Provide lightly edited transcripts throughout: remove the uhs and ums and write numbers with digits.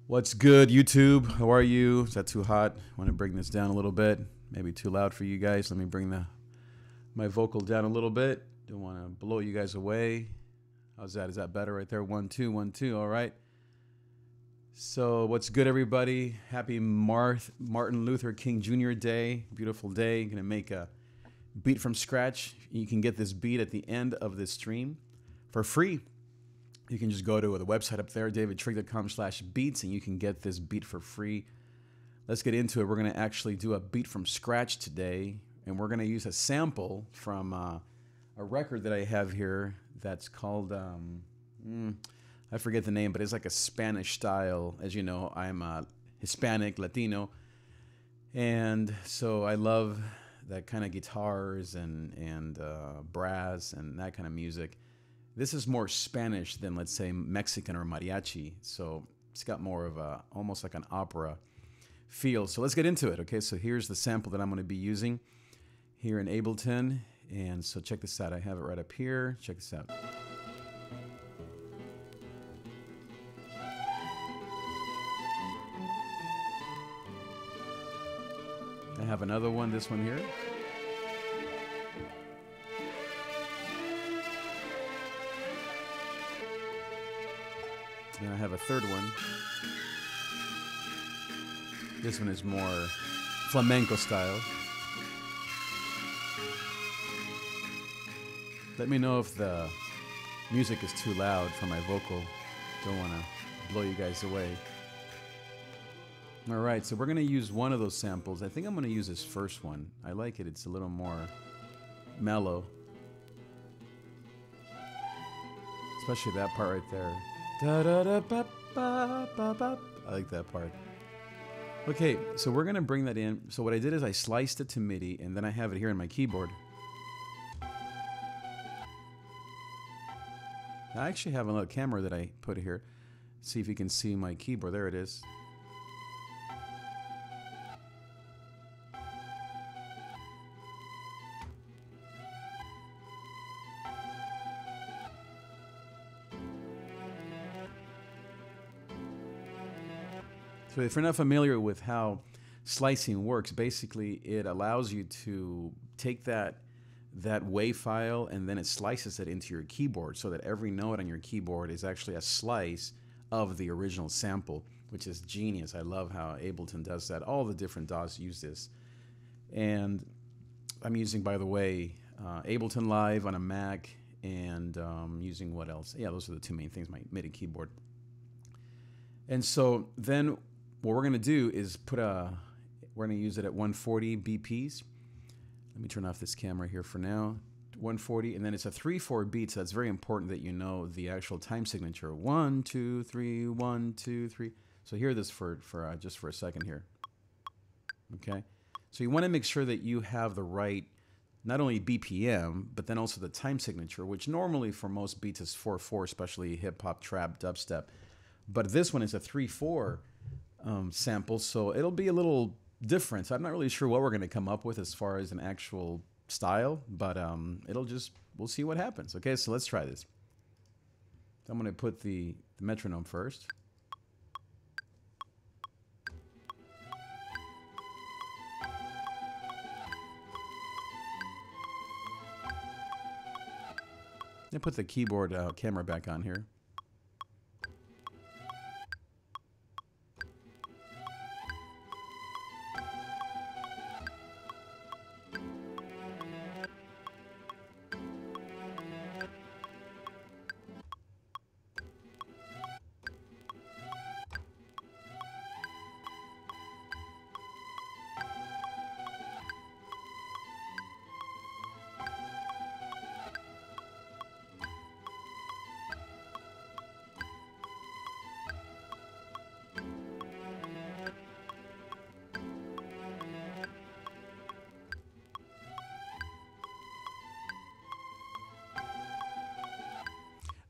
What's good, YouTube? How are you? Is that too hot? Want to bring this down a little bit? Maybe too loud for you guys. Let me bring my vocal down a little bit. Don't want to blow you guys away. How's that? Is that better right there? 1, 2, 1, 2. All right. So what's good, everybody? Happy Martin Luther King Jr. Day. Beautiful day. Going to make a beat from scratch. You can get this beat at the end of this stream for free. You can just go to the website up there, davidtrigg.com/beats, and you can get this beat for free. Let's get into it. We're going to actually do a beat from scratch today, and we're going to use a sample from a record that I have here that's called, I forget the name, but it's like a Spanish style. As you know, I'm Hispanic, Latino, and so I love that kind of guitars and brass and that kind of music. This is more Spanish than, let's say, Mexican or mariachi. So it's got more of a, almost like an opera feel. So let's get into it, okay? So here's the sample that I'm going to be using here in Ableton. And so check this out. I have it right up here. Check this out. I have another one, this one here. And I have a third one. This one is more flamenco style. Let me know if the music is too loud for my vocal. Don't want to blow you guys away. All right, so we're going to use one of those samples. I think I'm going to use this first one. I like it. It's a little more mellow. Especially that part right there. Da, da, da, ba, ba, ba, ba. I like that part. Okay, so we're going to bring that in. So what I did is I sliced it to MIDI, and then I have it here in my keyboard. I actually have another camera that I put here. See if you can see my keyboard. There it is. So if you're not familiar with how slicing works, basically it allows you to take that WAV file and then it slices it into your keyboard so that every note on your keyboard is actually a slice of the original sample, which is genius. I love how Ableton does that. All the different DAWs use this. And I'm using, by the way, Ableton Live on a Mac and using what else? Yeah, those are the two main things, my MIDI keyboard. And so then what we're going to do is we're going to use it at 140 BPs. Let me turn off this camera here for now. 140, and then it's a 3/4 beat, so that's very important that you know the actual time signature. 1, 2, 3, 1, 2, 3. So hear this for just for a second here. Okay, so you want to make sure that you have the right, not only BPM, but then also the time signature, which normally for most beats is 4/4, especially hip hop, trap, dubstep. But this one is a 3/4 sample, so it'll be a little different. So I'm not really sure what we're going to come up with as far as an actual style, but we'll see what happens. Okay, so let's try this. So I'm going to put the metronome first. And put the keyboard camera back on here.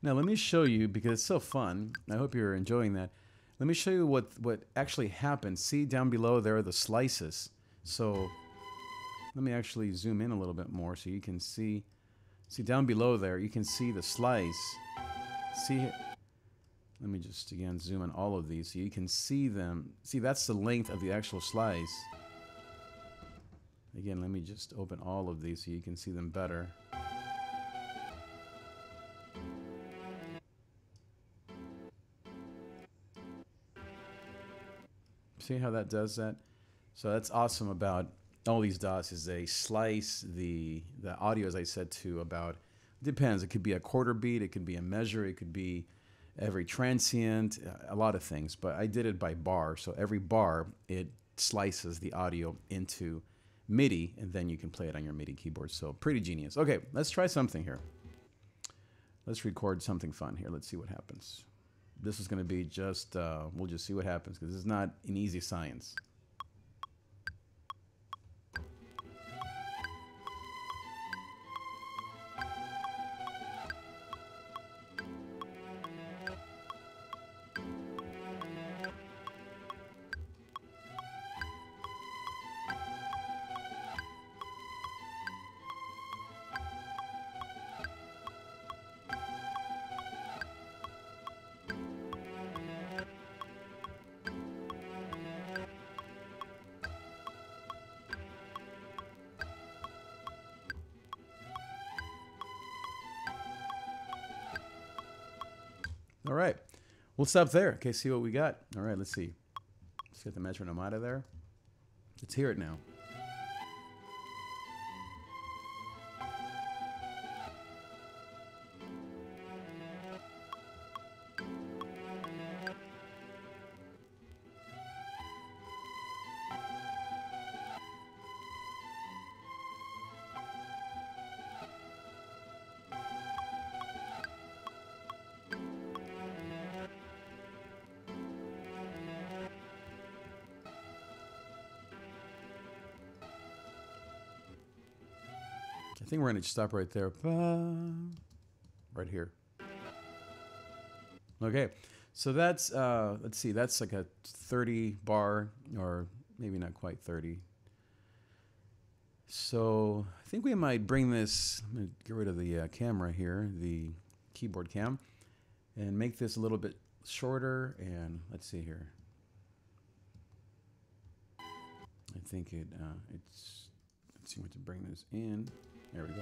Now let me show you, because it's so fun. I hope you're enjoying that. Let me show you what actually happened. See down below there are the slices. So let me actually zoom in a little bit more so you can see down below there, you can see the slice. See Let me just again zoom in all of these so you can see them. See, that's the length of the actual slice. Again, let me just open all of these so you can see them better. See how that does that? So that's awesome about all these dots is they slice the audio, as I said, to about, depends. It could be a quarter beat, it could be a measure, it could be every transient, a lot of things. But I did it by bar. So every bar, it slices the audio into MIDI, and then you can play it on your MIDI keyboard. So pretty genius. Okay, let's try something here. Let's record something fun here. Let's see what happens. This is going to be just, we'll just see what happens because this is not an easy science. All right, we'll stop there. Okay, see what we got. All right, let's see. Let's get the metronome out of there. Let's hear it now. I think we're going to stop right there. Right here. Okay, so that's, let's see, that's like a 30 bar, or maybe not quite 30. So I think we might bring this, I'm going to get rid of the camera here, the keyboard cam, and make this a little bit shorter. And let's see here. I think it's, let's see what to bring this in. There we go.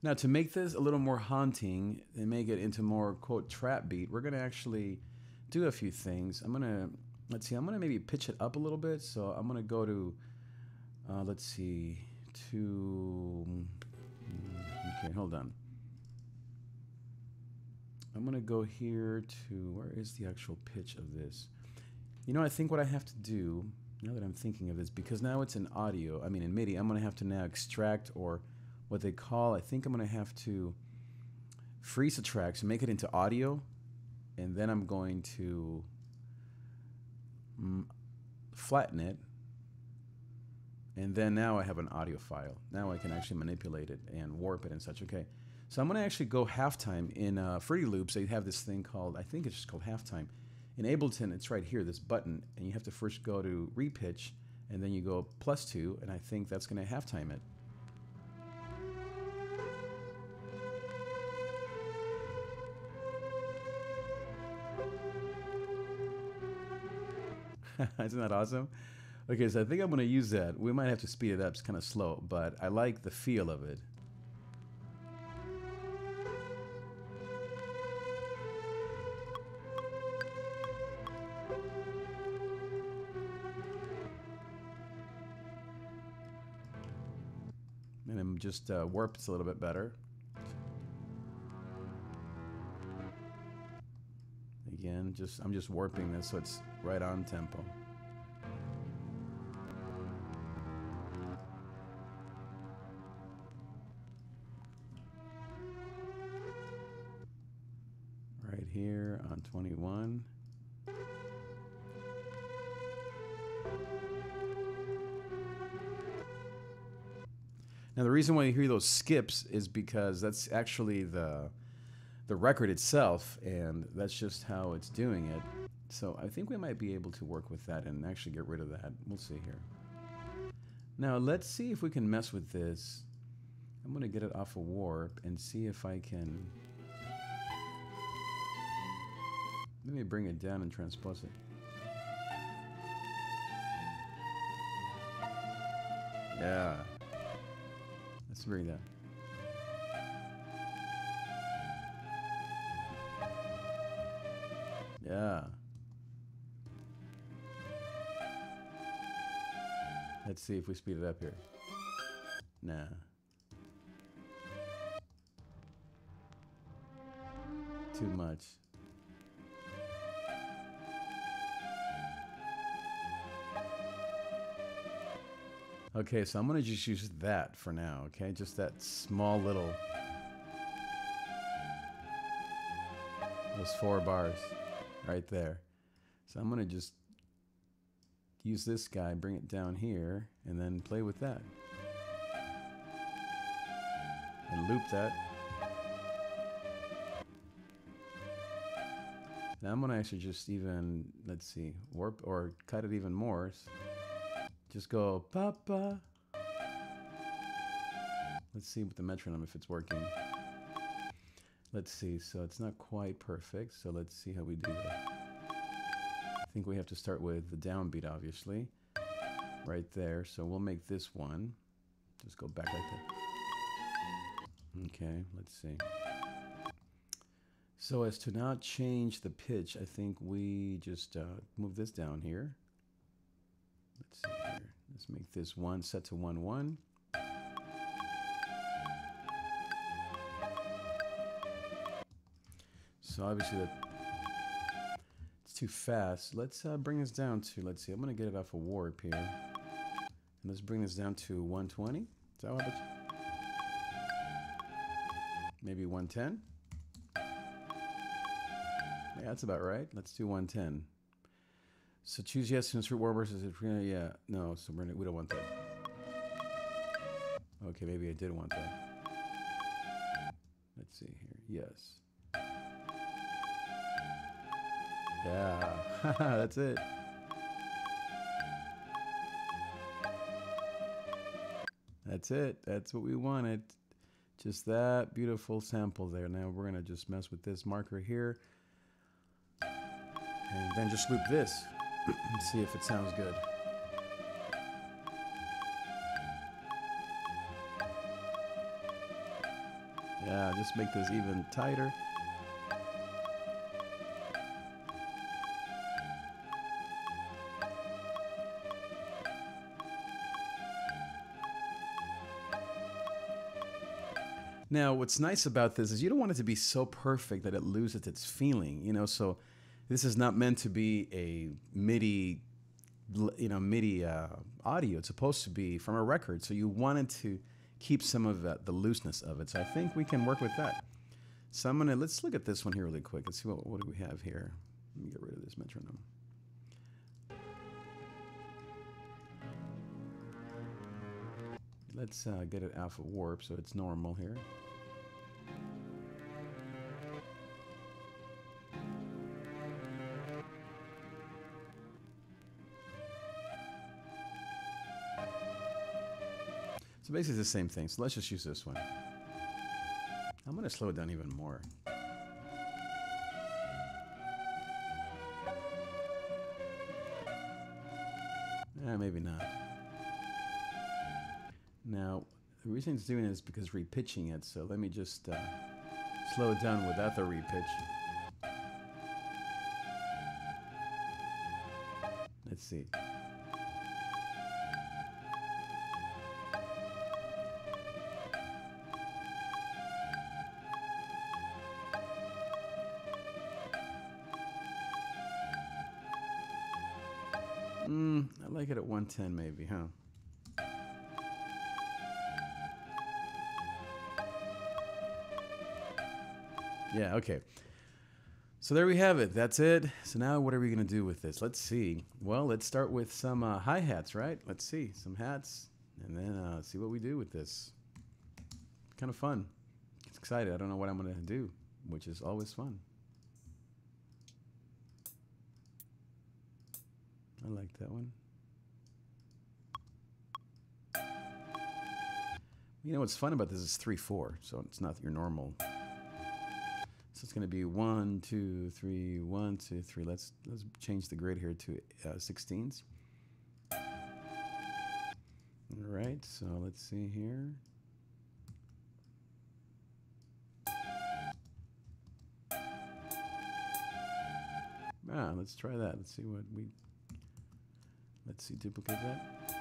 Now to make this a little more haunting and make it into more, quote, trap beat, we're going to actually do a few things. I'm going to, let's see, I'm going to maybe pitch it up a little bit. So I'm going to go to, let's see, to, okay, hold on. I'm going to go here to, where is the actual pitch of this? You know, I think what I have to do, now that I'm thinking of this, because now it's in audio, I mean in MIDI, I'm going to have to now extract, or what they call, I think I'm going to have to freeze the tracks and make it into audio, and then I'm going to flatten it, and then now I have an audio file. Now I can actually manipulate it and warp it and such. Okay, so I'm going to actually go halftime. In Fruity Loops, they have this thing called, I think it's just called halftime. In Ableton, it's right here, this button, and you have to first go to repitch, and then you go +2, and I think that's going to halftime it. Isn't that awesome? Okay, so I think I'm going to use that. We might have to speed it up. It's kind of slow, but I like the feel of it. And then just warp it a little bit better. Again, I'm just warping this so it's right on tempo. Right here on 21. Now the reason why you hear those skips is because that's actually the record itself, and that's just how it's doing it. So I think we might be able to work with that and actually get rid of that. We'll see here. Now let's see if we can mess with this I'm going to get it off a warp and see if I can... Let me bring it down and transpose it. Yeah. Let's bring that. Yeah. Let's see if we speed it up here. Nah. Too much. Okay, so I'm gonna just use that for now, okay? Just that small little... Those 4 bars right there. So I'm gonna just use this guy, bring it down here, and then play with that. And loop that. Now I'm gonna actually just even, let's see, warp or cut it even more. Just go, papa. Let's see with the metronome if it's working. Let's see, so it's not quite perfect, so let's see how we do that. I think we have to start with the downbeat, obviously. Right there, so we'll make this one. Just go back like that. Okay, let's see. So as to not change the pitch, I think we just move this down here. Let's see here. Let's make this 1 set to 1 1. So obviously it's too fast. Let's bring this down to, let's see, I'm gonna get it off a warp here. And let's bring this down to 120. Is that what? Maybe 110. Yeah, that's about right. Let's do 110. So choose yes to insert warp versus if yeah. No, so we don't want that. Okay, maybe I did want that. Let's see here. Yes. Yeah, that's it. That's it. That's what we wanted. Just that beautiful sample there. Now we're gonna just mess with this marker here. And then just loop this and see if it sounds good. Yeah, just make this even tighter. Now, what's nice about this is you don't want it to be so perfect that it loses its feeling, you know, so this is not meant to be a MIDI, MIDI audio. It's supposed to be from a record, so you wanted to keep some of the looseness of it. So I think we can work with that. So let's look at this one here really quick. Let's see what do we have here. Let me get rid of this metronome. Let's get it alpha warp so it's normal here. So basically the same thing. So let's just use this one. I'm going to slow it down even more. Maybe not. Now, the reason it's doing it is because repitching it. So let me just slow it down without the repitch. Let's see. I like it at 110 maybe, huh? Yeah, okay. So there we have it. That's it. So now what are we going to do with this? Let's see. Well, let's start with some hi-hats, right? Let's see. Some hats. And then see what we do with this. Kind of fun. It's excited. I don't know what I'm going to do, which is always fun. I like that one. You know what's fun about this is 3/4, so it's not your normal. So it's going to be 1, 2, 3, 1, 2, 3. Let's change the grid here to 16ths. All right, so let's see here. Let's try that. Let's see what we. Let's see, duplicate that.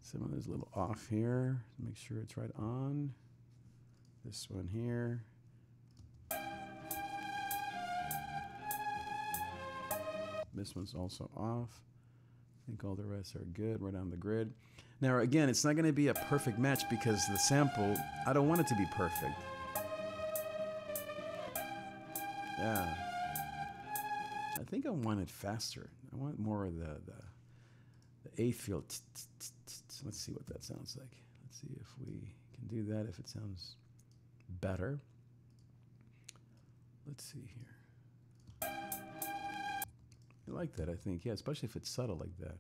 Some of those a little off here. Make sure it's right on. This one here. This one's also off. I think all the rest are good right on the grid. Now, again, it's not going to be a perfect match because the sample, I don't want it to be perfect. Yeah. I think I want it faster. I want more of the eighth feel. Let's see what that sounds like. Let's see if we can do that, if it sounds better. Let's see here. I like that, I think. Yeah, especially if it's subtle like that.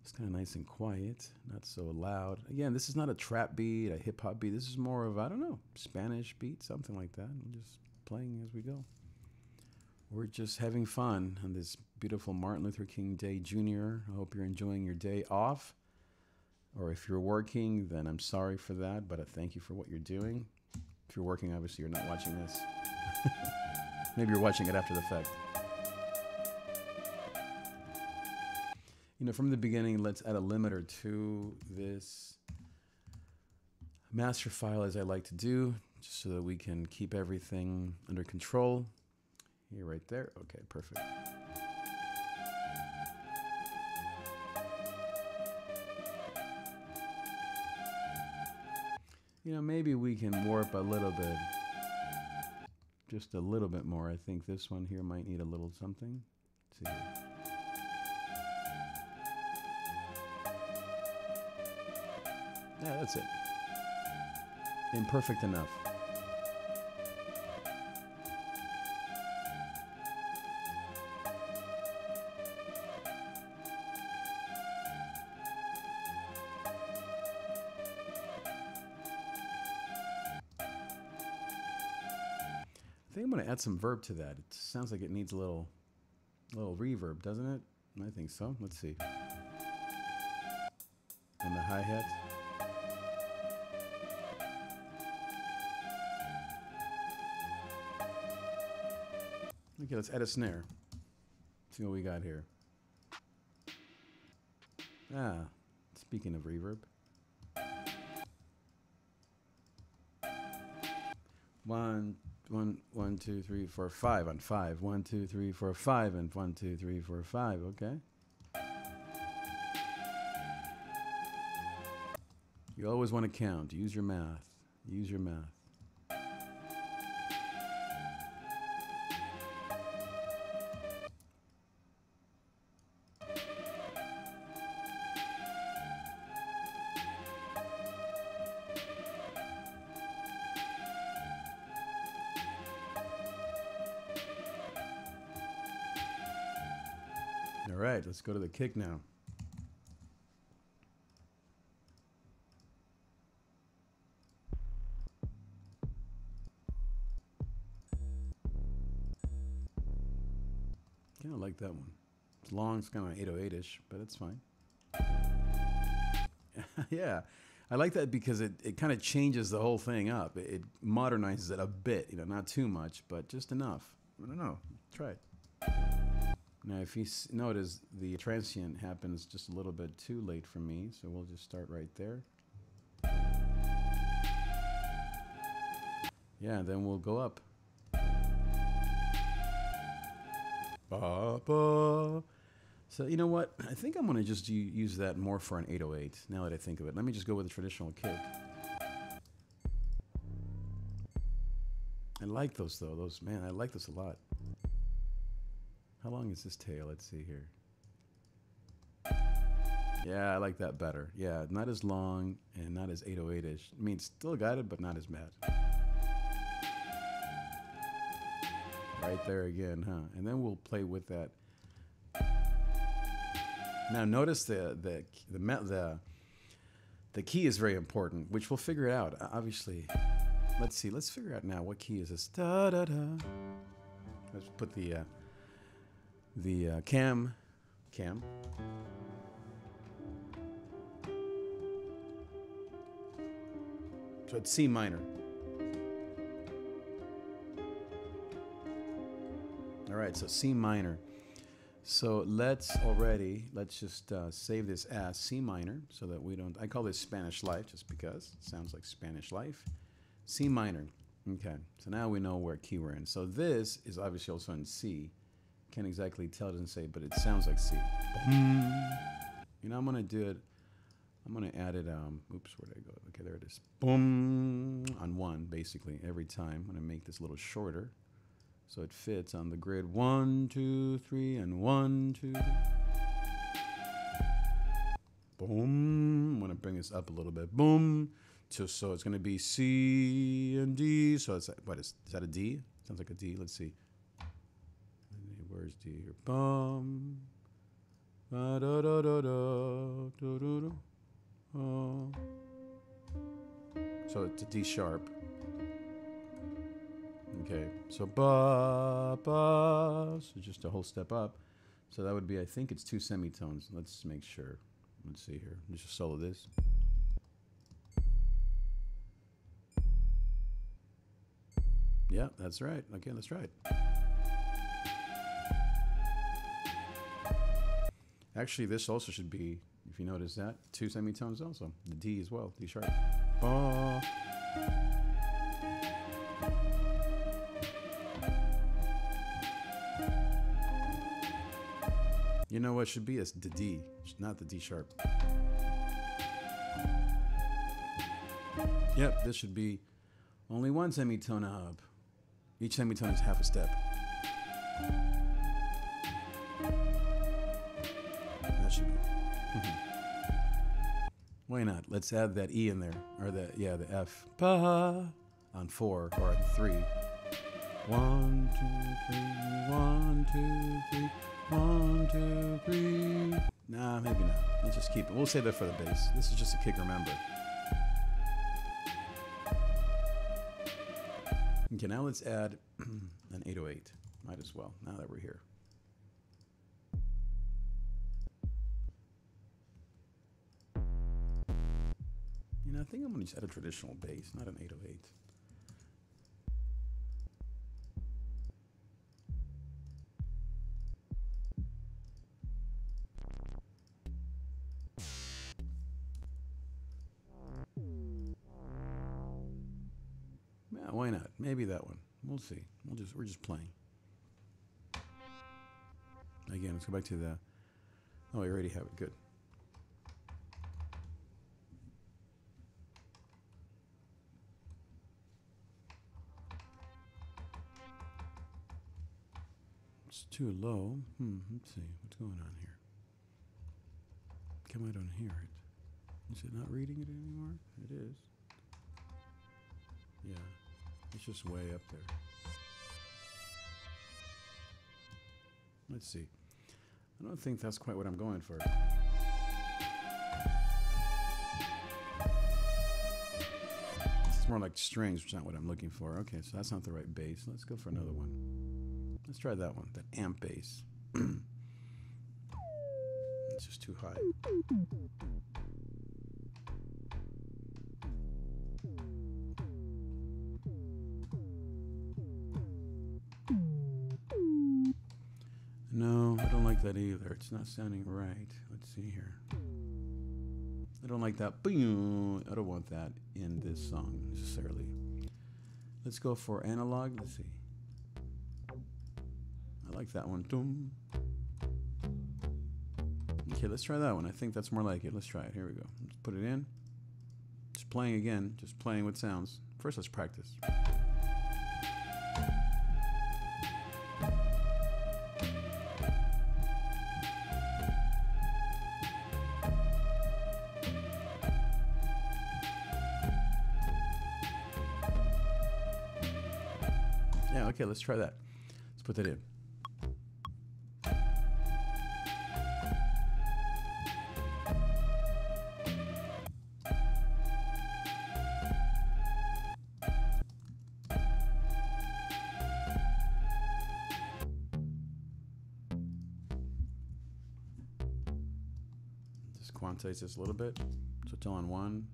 It's kind of nice and quiet, not so loud. Again, this is not a trap beat, a hip-hop beat. This is more of, I don't know, Spanish beat, something like that. I'm just playing as we go. We're just having fun on this beautiful Martin Luther King Day Jr. I hope you're enjoying your day off. Or if you're working, then I'm sorry for that, but I thank you for what you're doing. If you're working, obviously you're not watching this. Maybe you're watching it after the fact. You know, from the beginning, let's add a limiter to this master file, as I like to do, just so that we can keep everything under control. Here, right there. Okay, perfect. You know, maybe we can warp a little bit. Just a little bit more. I think this one here might need a little something. Let's see. Yeah, that's it. Imperfect enough. I think I'm going to add some verb to that. It sounds like it needs a little reverb, doesn't it? I think so. Let's see. And the hi-hat. Okay, let's add a snare. See what we got here. Speaking of reverb. 1, 2, 3, 4, 5 on 5. 1, 2, 3, 4, 5 and 1, 2, 3, 4, 5. Okay. You always want to count. Use your math. Use your math. All right, let's go to the kick now. Kind of like that one. It's long, it's kind of 808-ish, but it's fine. Yeah, I like that because it kind of changes the whole thing up. It modernizes it a bit, you know, not too much, but just enough. I don't know. Try it. Now, if you notice, the transient happens just a little bit too late for me, so we'll just start right there. Yeah, then we'll go up. Ba, ba. So, you know what? I think I'm going to just use that more for an 808, now that I think of it. Let me just go with a traditional kick. I like those, though. Man, I like this a lot. How long is this tail? Let's see here. Yeah, I like that better. Yeah, not as long and not as 808-ish. I mean, still got it, but not as bad. Right there again, huh? And then we'll play with that. Now notice the key is very important, which we'll figure out. Obviously, let's see. Let's figure out now what key is this. Da da da. Let's put the cam. So it's C minor. All right, so C minor. So let's just save this as C minor so that we don't, I call this Spanish Life just because it sounds like Spanish Life. C minor. Okay, so now we know where key we're in. So this is obviously also in C. Can't exactly tell, it doesn't say, but it sounds like C. You know, I'm gonna do it. I'm gonna add it. Oops, where'd I go? Okay, there it is. Boom on one, basically every time. I'm gonna make this a little shorter so it fits on the grid. 1, 2, 3, and 1, 2. Boom. I'm gonna bring this up a little bit. Boom. So it's gonna be C and D. So it's what is that a D? Sounds like a D. Let's see. Where's D here? Bum. Da da da da da da da. So it's a D sharp. Okay, so ba ba. So just a whole step up. So that would be, I think it's 2 semitones. Let's make sure. Let's see here. Let's just solo this. Yeah, that's right. Okay, let's try it. Actually, this also should be, if you notice that, 2 semitones also. The D as well, D sharp. Oh. You know what should be? It's the D, not the D sharp. Yep, this should be only 1 semitone up. Each semitone is half a step. That should be. Why not? Let's add that E in there, or the F. Pa on 4 or 3. 1, 2, 3. 1, 2, 3. 1, 2, 3. Nah, maybe not. Let's just keep it. We'll save that for the bass. This is just a kick, remember. Okay, now let's add an 808. Might as well, now that we're here. You know, I think I'm going to just add a traditional bass, not an 808. Yeah, why not? Maybe that one. We'll see. We're just playing. Again, let's go back to the. Oh, we already have it. Good. It's too low. Let's see. What's going on here? Come, I don't hear it. Is it not reading it anymore? It is. Yeah. It's just way up there. Let's see. I don't think that's quite what I'm going for. It's more like strings, which is not what I'm looking for. Okay, so that's not the right bass. Let's go for another one. Let's try that one, that amp bass. It's just too high. No, I don't like that either. It's not sounding right. Let's see here. I don't like that. I don't want that in this song necessarily. Let's go for analog. Let's see. I like that one. Okay, let's try that one. I think that's more like it. Let's try it. Here we go. Let's put it in. Just playing again. Just playing with sounds. First, let's practice. Yeah, okay, let's try that. Let's put that in. quantize this a little bit. So it's on 1.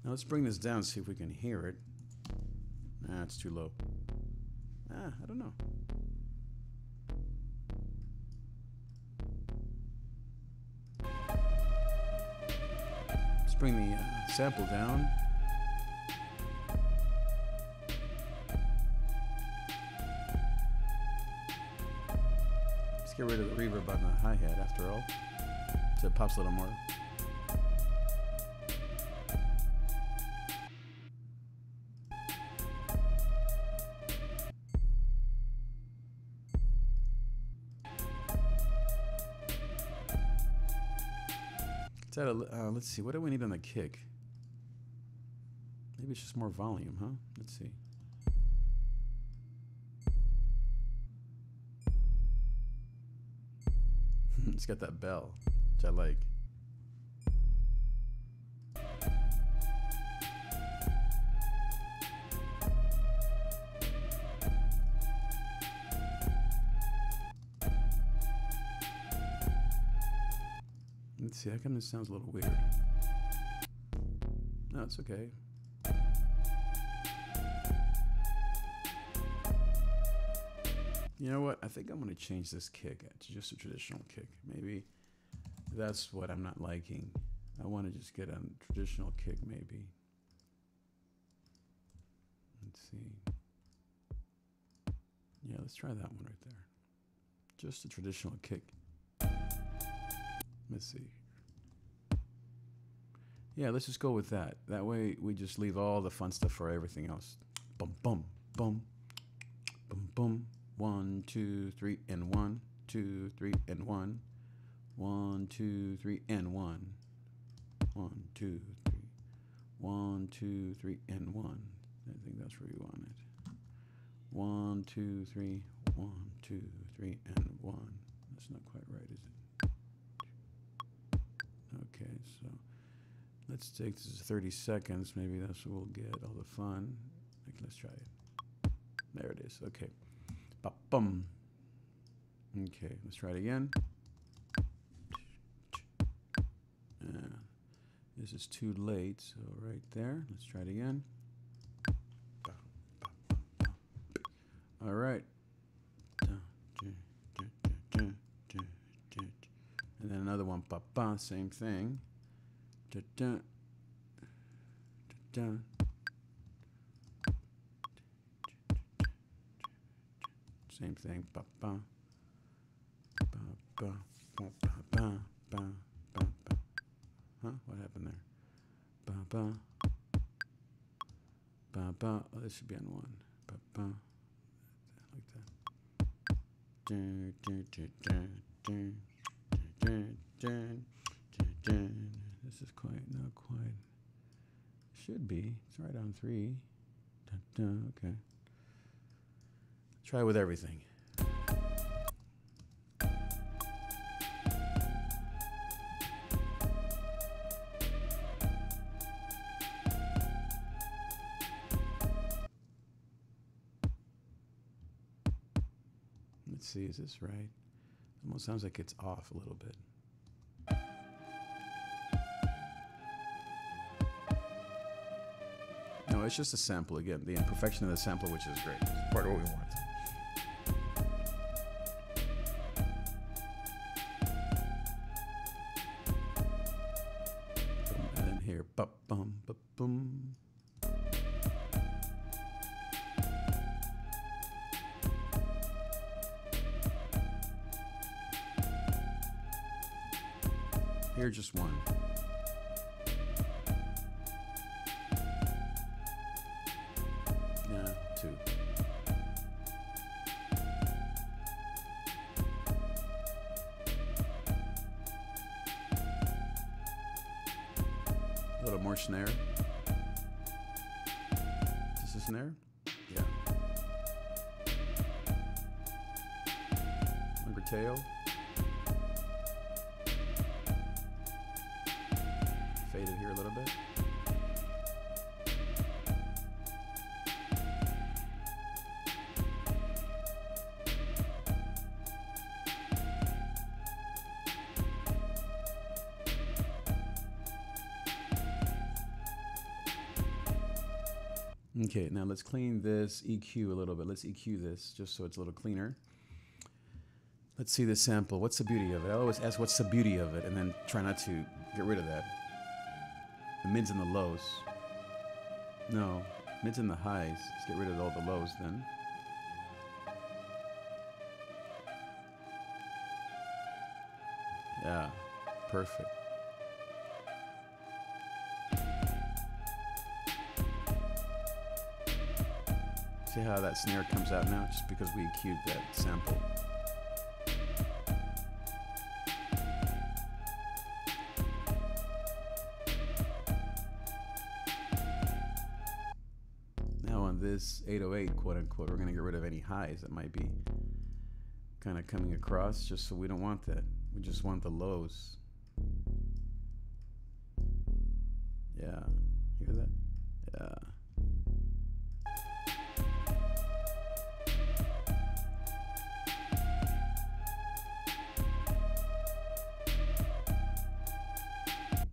Now let's bring this down, see if we can hear it. Nah, it's too low. I don't know. Let's bring the sample down. Let's get rid of the reverb on the hi-hat after all, so it pops a little more. Let's see, what do we need on the kick? Maybe it's just more volume, huh? Let's see. It's got that bell, which I like. Let's see, how come this sounds a little weird? No, it's okay. You know what? I think I'm going to change this kick to just a traditional kick. Maybe that's what I'm not liking. I want to just get a traditional kick, maybe. Let's see. Yeah, let's try that one right there. Just a traditional kick. Let's see. Yeah, let's just go with that. That way we just leave all the fun stuff for everything else. Bum, bum, bum, bum, bum. 1, 2, 3, and 1, 2, 3, and 1, 1, 2, 3, and 1, 1, 2, 3, 1, 2, 3, and 1. I think that's where you want it. 1, 2, 3, 1, 2, 3, and 1. That's not quite right, is it? Okay, so let's take this 30 seconds. Maybe that's what we'll get all the fun. Okay, let's try it. There it is. Okay. Bum. Okay, let's try it again. This is too late, so right there. Let's try it again. All right. And then another one. Same thing. Same thing. Huh? What happened there? Oh, this should be on 1. Like that. This is not quite. Should be. It's right on 3. Okay. Try with everything. Let's see, is this right? Almost sounds like it's off a little bit. No, it's just a sample again. The imperfection of the sample, which is great. It's part of what we want. And then here, bum, boom. Here, just 1. Yeah, 2. A little more snare. Is this a snare? Yeah. Longer tail. Fade it here a little bit. Okay, now let's clean this EQ a little bit. Let's EQ this just so it's a little cleaner. Let's see the sample. What's the beauty of it? I always ask what's the beauty of it and then try not to get rid of that. The mids and the lows. No, mids and the highs. Let's get rid of all the lows then. Yeah, perfect. See how that snare comes out now? Just because we EQ'd that sample. Now on this 808, quote unquote, we're going to get rid of any highs that might be kind of coming across, just so we don't want that. We just want the lows. Yeah, hear that? Yeah.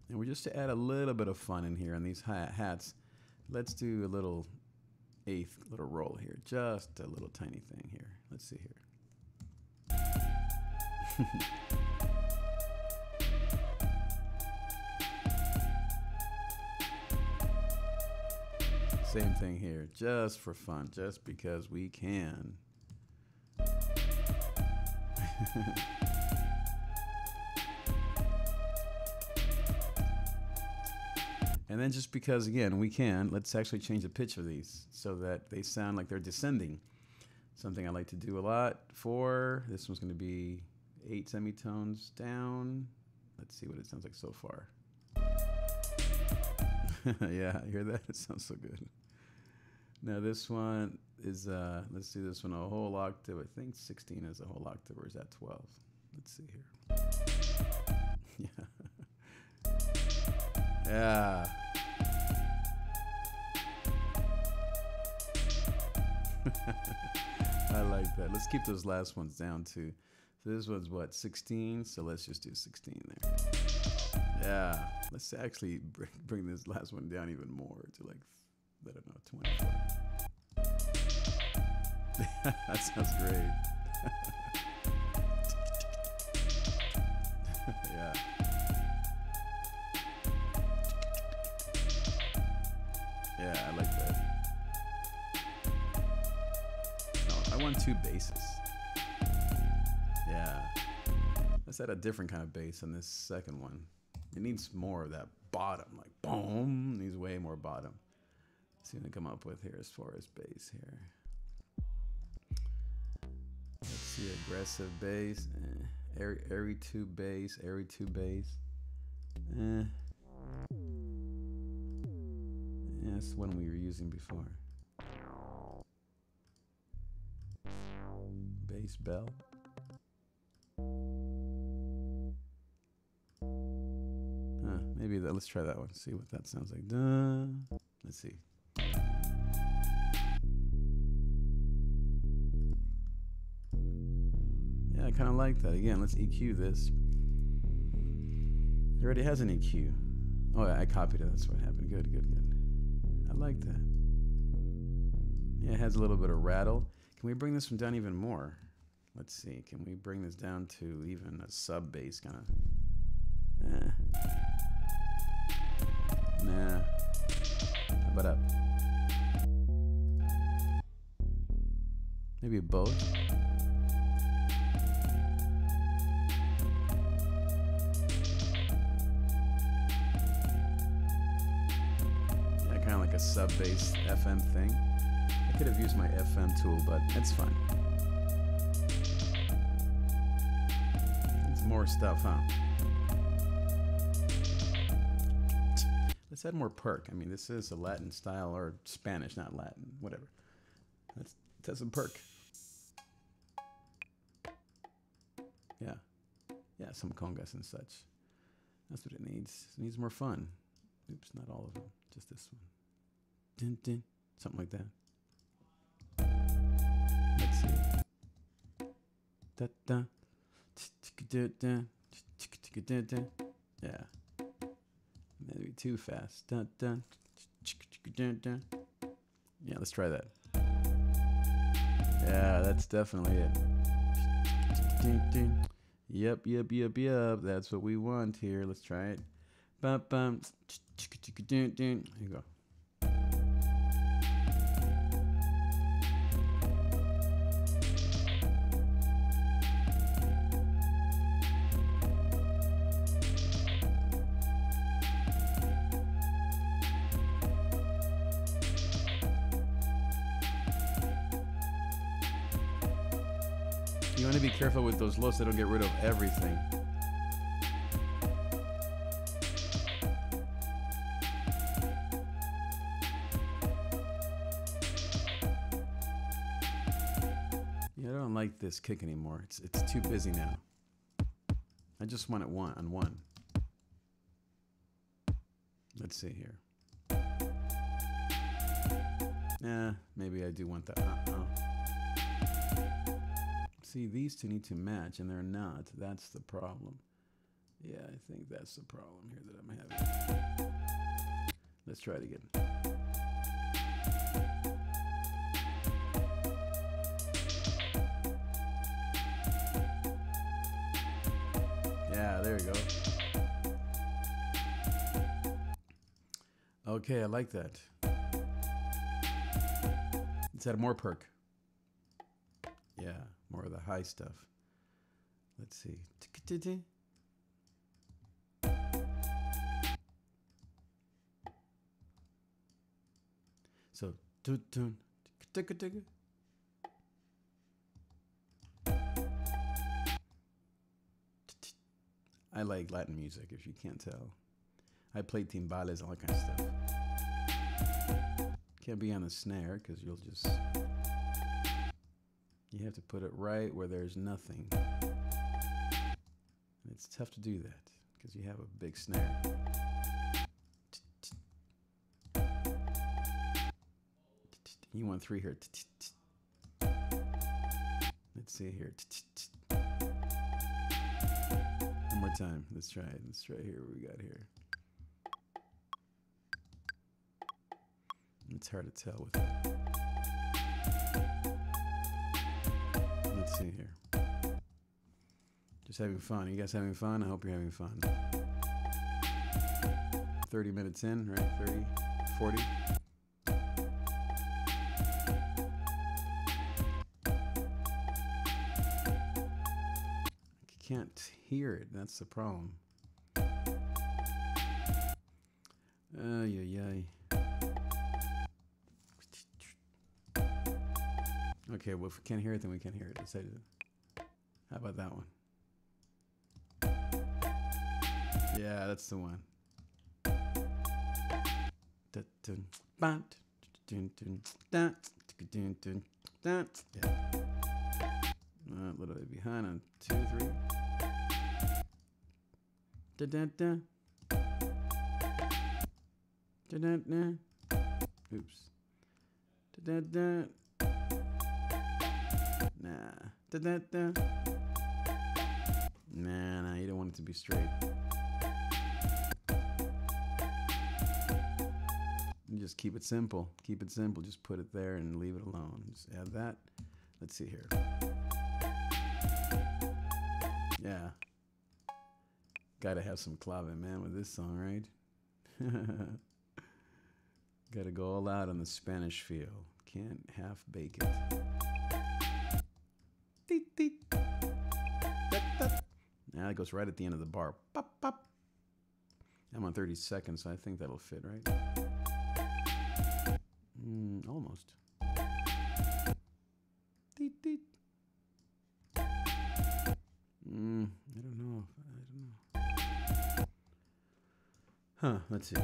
And we're just to add a little bit of fun in here on these hi-hats. Let's do a little eighth little roll here. Just a little tiny thing here. Let's see here. Same thing here, just for fun, just because we can. And then just because, again, we can, let's actually change the pitch of these so that they sound like they're descending. Something I like to do a lot for. This one's going to be 8 semitones down. Let's see what it sounds like so far. Yeah, you hear that? It sounds so good. Now this one is, let's do this one a whole octave. I think 16 is a whole octave, or is that 12? Let's see here. Yeah. Yeah. I like that. Let's keep those last ones down too. So this one's what, 16? So let's just do 16 there. Yeah. Let's actually bring this last one down even more to like, I don't know, 24. That sounds great. Yeah. Yeah, I like that. No, I want 2 basses. Yeah. Let's add a different kind of bass on this second one. It needs more of that bottom, like boom. Needs way more bottom. Let's see what I come up with here as far as bass here. Let's see, aggressive bass, airy 2 bass, airy 2 bass. Yeah, that's one we were using before. Bass bell. Maybe that. Let's try that one. See what that sounds like. Let's see. Yeah, I kind of like that. Again, let's EQ this. It already has an EQ. Oh, yeah, I copied it. That's what happened. Good, good, good. I like that. Yeah, it has a little bit of rattle. Can we bring this one down even more? Let's see. Can we bring this down to even a sub bass kind of? Nah. How about up? Maybe both. Yeah, kind of like a sub bass FM thing. I could have used my FM tool, but it's fine. It's more stuff, huh? Let's add more perk. I mean, this is a Latin style, or Spanish, not Latin, whatever. Let's add some perk. Yeah. Yeah, some congas and such. That's what it needs. It needs more fun. Oops, not all of them. Just this one. Dun, dun. Something like that. Let's see. Da, da. Yeah. Maybe too fast. Dun, dun. Dun, dun. Yeah, let's try that. Yeah, that's definitely it. Yep. That's what we want here. Let's try it. Bum bum. Here you go. You want to be careful with those lows, they don't get rid of everything. Yeah, I don't like this kick anymore. It's too busy now. I just want it on one. Let's see here. Maybe I do want that. See, these two need to match, and they're not. That's the problem. Yeah, I think that's the problem here that I'm having. Let's try it again. Yeah, there you go. Okay, I like that. Let's add more perk. Yeah, more of the high stuff. Let's see. So, I like Latin music, if you can't tell. I play timbales, all that kind of stuff. Can't be on the snare, because you'll just... You have to put it right where there's nothing. It's tough to do that, because you have a big snare. You want 3 here. Let's see here. One more time. Let's try it. Let's try here what we got here. It's hard to tell with that. Let's see here. Just having fun. You guys having fun? I hope you're having fun. 30 minutes in, right? 30, 40. Can't hear it. That's the problem. Okay, well, if we can't hear it, then we can't hear it. Let's say it. How about that one? Yeah, that's the one. Yeah. A little bit behind on 2, 3. Oops. Nah, you don't want it to be straight. You just keep it simple. Keep it simple. Just put it there and leave it alone. Just add that. Let's see here. Yeah. Gotta have some clave, man, with this song, right? Gotta go all out on the Spanish feel. Can't half bake it. Now it goes right at the end of the bar. Pop, pop. I'm on 30 seconds, so I think that'll fit, right? Almost. I don't know. Huh, let's see.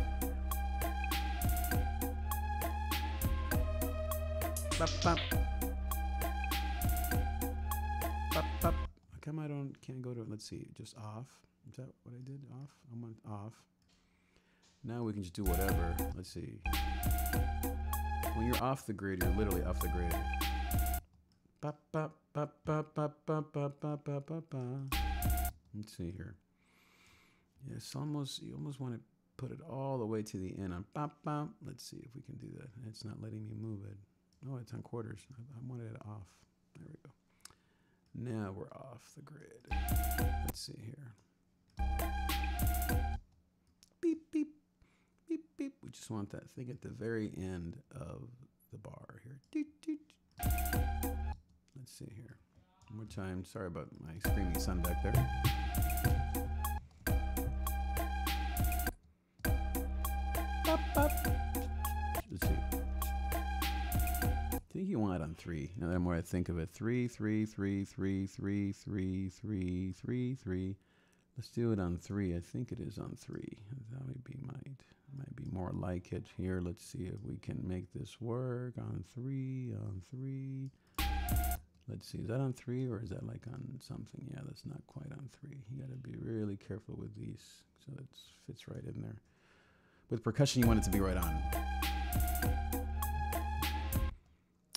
Bop, bop. Bop, bop. How come I can't go to, let's see, just off? Is that what I did? Off? I'm on off. Now we can just do whatever. Let's see. When you're off the grid, you're literally off the grid. Bop, bop, bop, bop, bop, bop, bop, bop, bop, bop, bop. Let's see here. Yes, you almost want it put it all the way to the end on bop bop. Let's see if we can do that. It's not letting me move it. Oh, it's on quarters. I wanted it off. There we go. Now we're off the grid. Let's see here. Beep, beep, beep, beep. We just want that thing at the very end of the bar here. Doot, doot. Let's see here. One more time. Sorry about my screaming son back there. Bop, bop. Let's see. I think you want it on 3. Now the more I think of it, 3, 3, 3, 3, 3, 3, 3, 3, 3. Let's do it on 3. I think it is on 3. That might be more like it here. Let's see if we can make this work on 3. On 3. Let's see. Is that on 3 or is that like on something? Yeah, that's not quite on 3. You got to be really careful with these so it fits right in there. With percussion, you want it to be right on.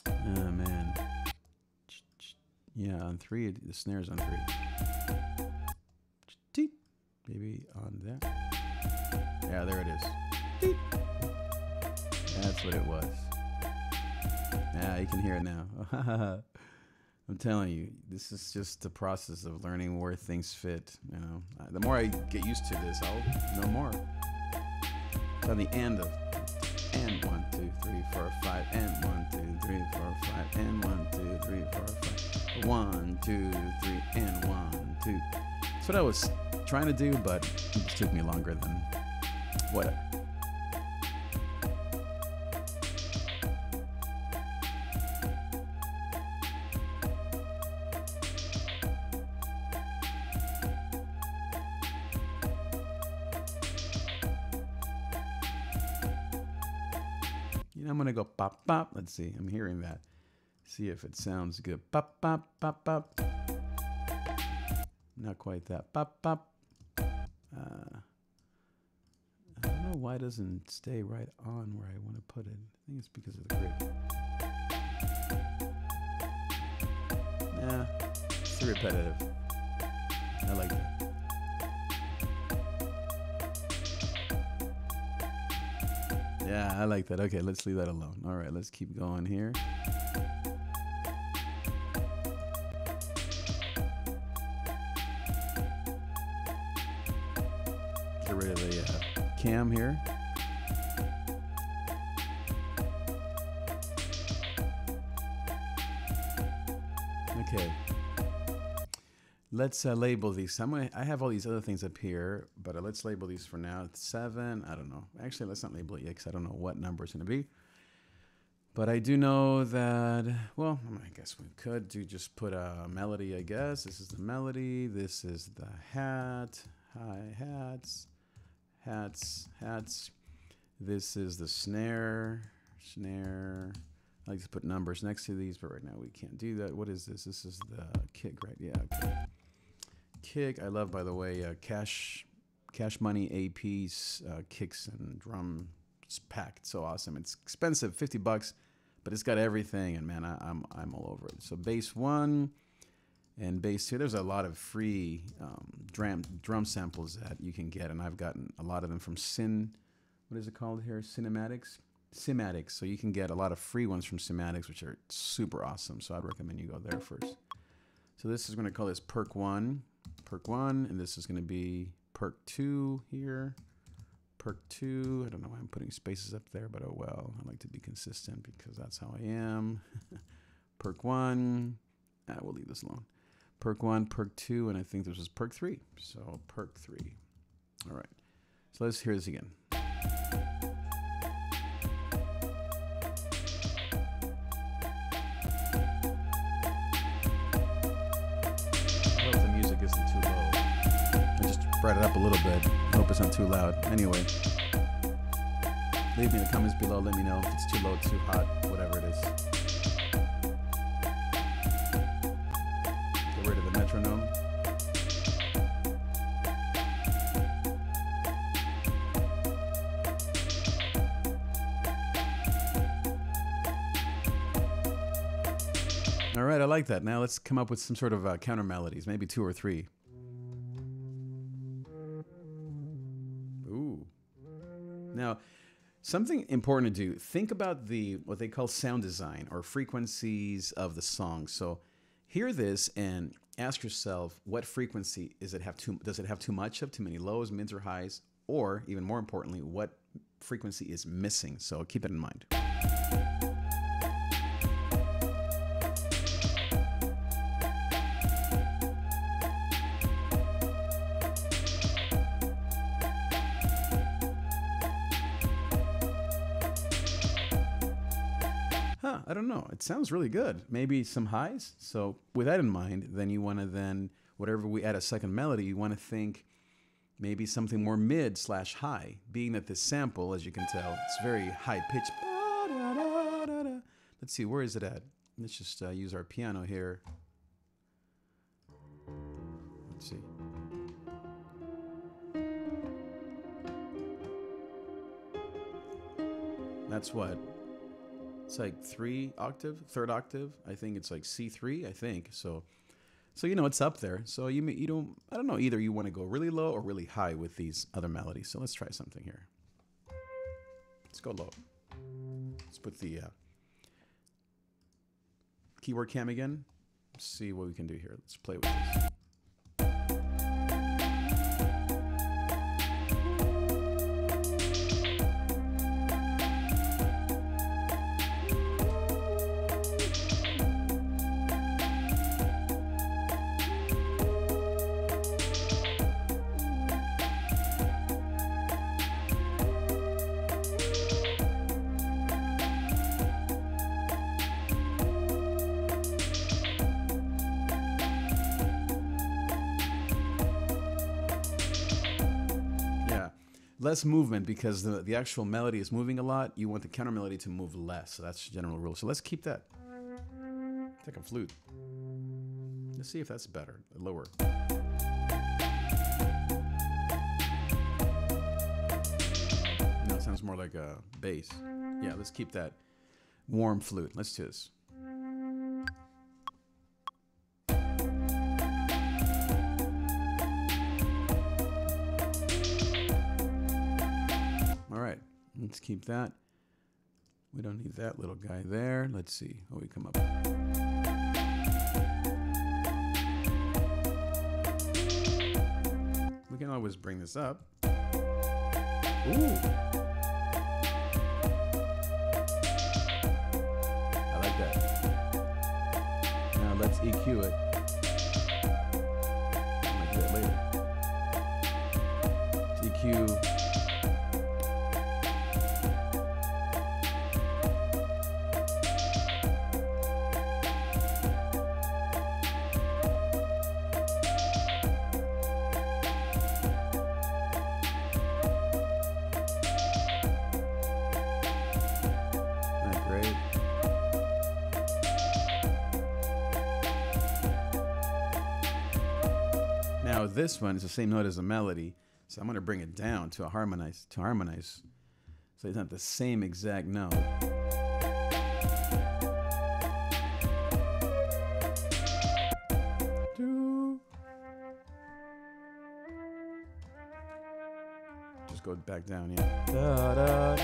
Oh, man. Yeah, on 3, the snare's on 3. Maybe on that. Yeah, there it is. That's what it was. Yeah, you can hear it now. I'm telling you, this is just the process of learning where things fit. You know, the more I get used to this, I'll know more. It's on the end of and 1, 2, 3, 4, 5, and 1, 2, 3, 4, 5, and 1, 2, 3, 4, 5. 1, 2, 3, and 1, 2. That's what I was trying to do, but it just took me longer than whatever. You know, I'm gonna go pop pop. Let's see. I'm hearing that. See if it sounds good. Pop pop pop pop. Not quite that. Pop pop. I don't know why it doesn't stay right on where I want to put it. I think it's because of the grid. Nah, it's too repetitive. I like that. Yeah, I like that. Okay, let's leave that alone. All right, let's keep going here. Get rid of the cam here. Okay. Let's label these. I have all these other things up here, but let's label these for now. It's 7. I don't know. Actually, let's not label it yet because I don't know what number it's going to be. But I do know that, well, I guess we could just put a melody, I guess. This is the melody. This is the hat. Hi-hats. Hats. This is the snare. I like to put numbers next to these, but right now we can't do that. What is this? This is the kick, right? Yeah, okay. Kick. I love, by the way, Cash Money AP's kicks and drum pack. It's so awesome. It's expensive, $50, but it's got everything, and man, I'm all over it. So bass 1 and bass 2. There's a lot of free drum samples that you can get, and I've gotten a lot of them from what is it called here? Cymatics. So you can get a lot of free ones from Cymatics, which are super awesome. So I'd recommend you go there first. So this is going to call this perk 1, and this is going to be perk 2 here. Perk 2. I don't know why I'm putting spaces up there, but oh well. I like to be consistent because that's how I am. Perk 1. We'll leave this alone. Perk 1, perk 2, and I think this was perk 3. So perk 3. All right. So let's hear this again. Brought it up a little bit. I hope it's not too loud. Anyway, leave me in the comments below. Let me know if it's too low, too hot, whatever it is. Get rid of the metronome. All right, I like that. Now let's come up with some sort of counter melodies, maybe 2 or 3. Ooh. Now, something important to do, think about what they call sound design or frequencies of the song. So hear this and ask yourself, what frequency does it have too much of, too many lows, mids, or highs? Or even more importantly, what frequency is missing? So keep it in mind. I don't know. It sounds really good. Maybe some highs. So with that in mind, then you want to whatever we add a second melody, you want to think maybe something more mid/high, being that this sample, as you can tell, it's very high pitched. Let's see, where is it at? Let's just use our piano here. Let's see. That's what? It's like third octave. I think it's like C3, I think. So you know, it's up there. So you don't, I don't know, either you want to go really low or really high with these other melodies. So let's try something here. Let's go low. Let's put the keyboard cam again. Let's see what we can do here. Let's play with this. Less movement because the actual melody is moving a lot. You want the counter melody to move less. So that's the general rule. So let's keep that. It's like a flute. Let's see if that's better. Lower. No, it sounds more like a bass. Yeah, let's keep that warm flute. Let's do this. Let's keep that. We don't need that little guy there. Let's see what we come up with. We can always bring this up. Ooh. I like that. Now let's EQ it. I might do that later. EQ. Now this one is the same note as the melody, so I'm going to bring it down to harmonize, so it's not the same exact note. Just go back down, yeah. Da, da.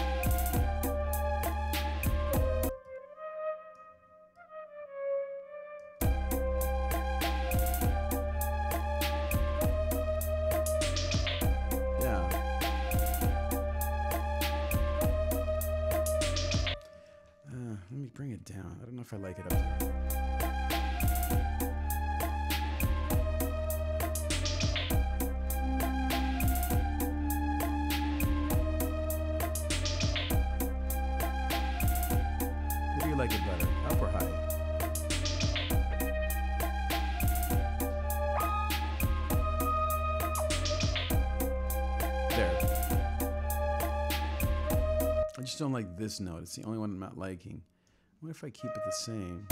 Let me bring it down. I don't know if I like it up there. What do you like it better? Up or high? There. I just don't like this note. It's the only one I'm not liking. What if I keep it the same?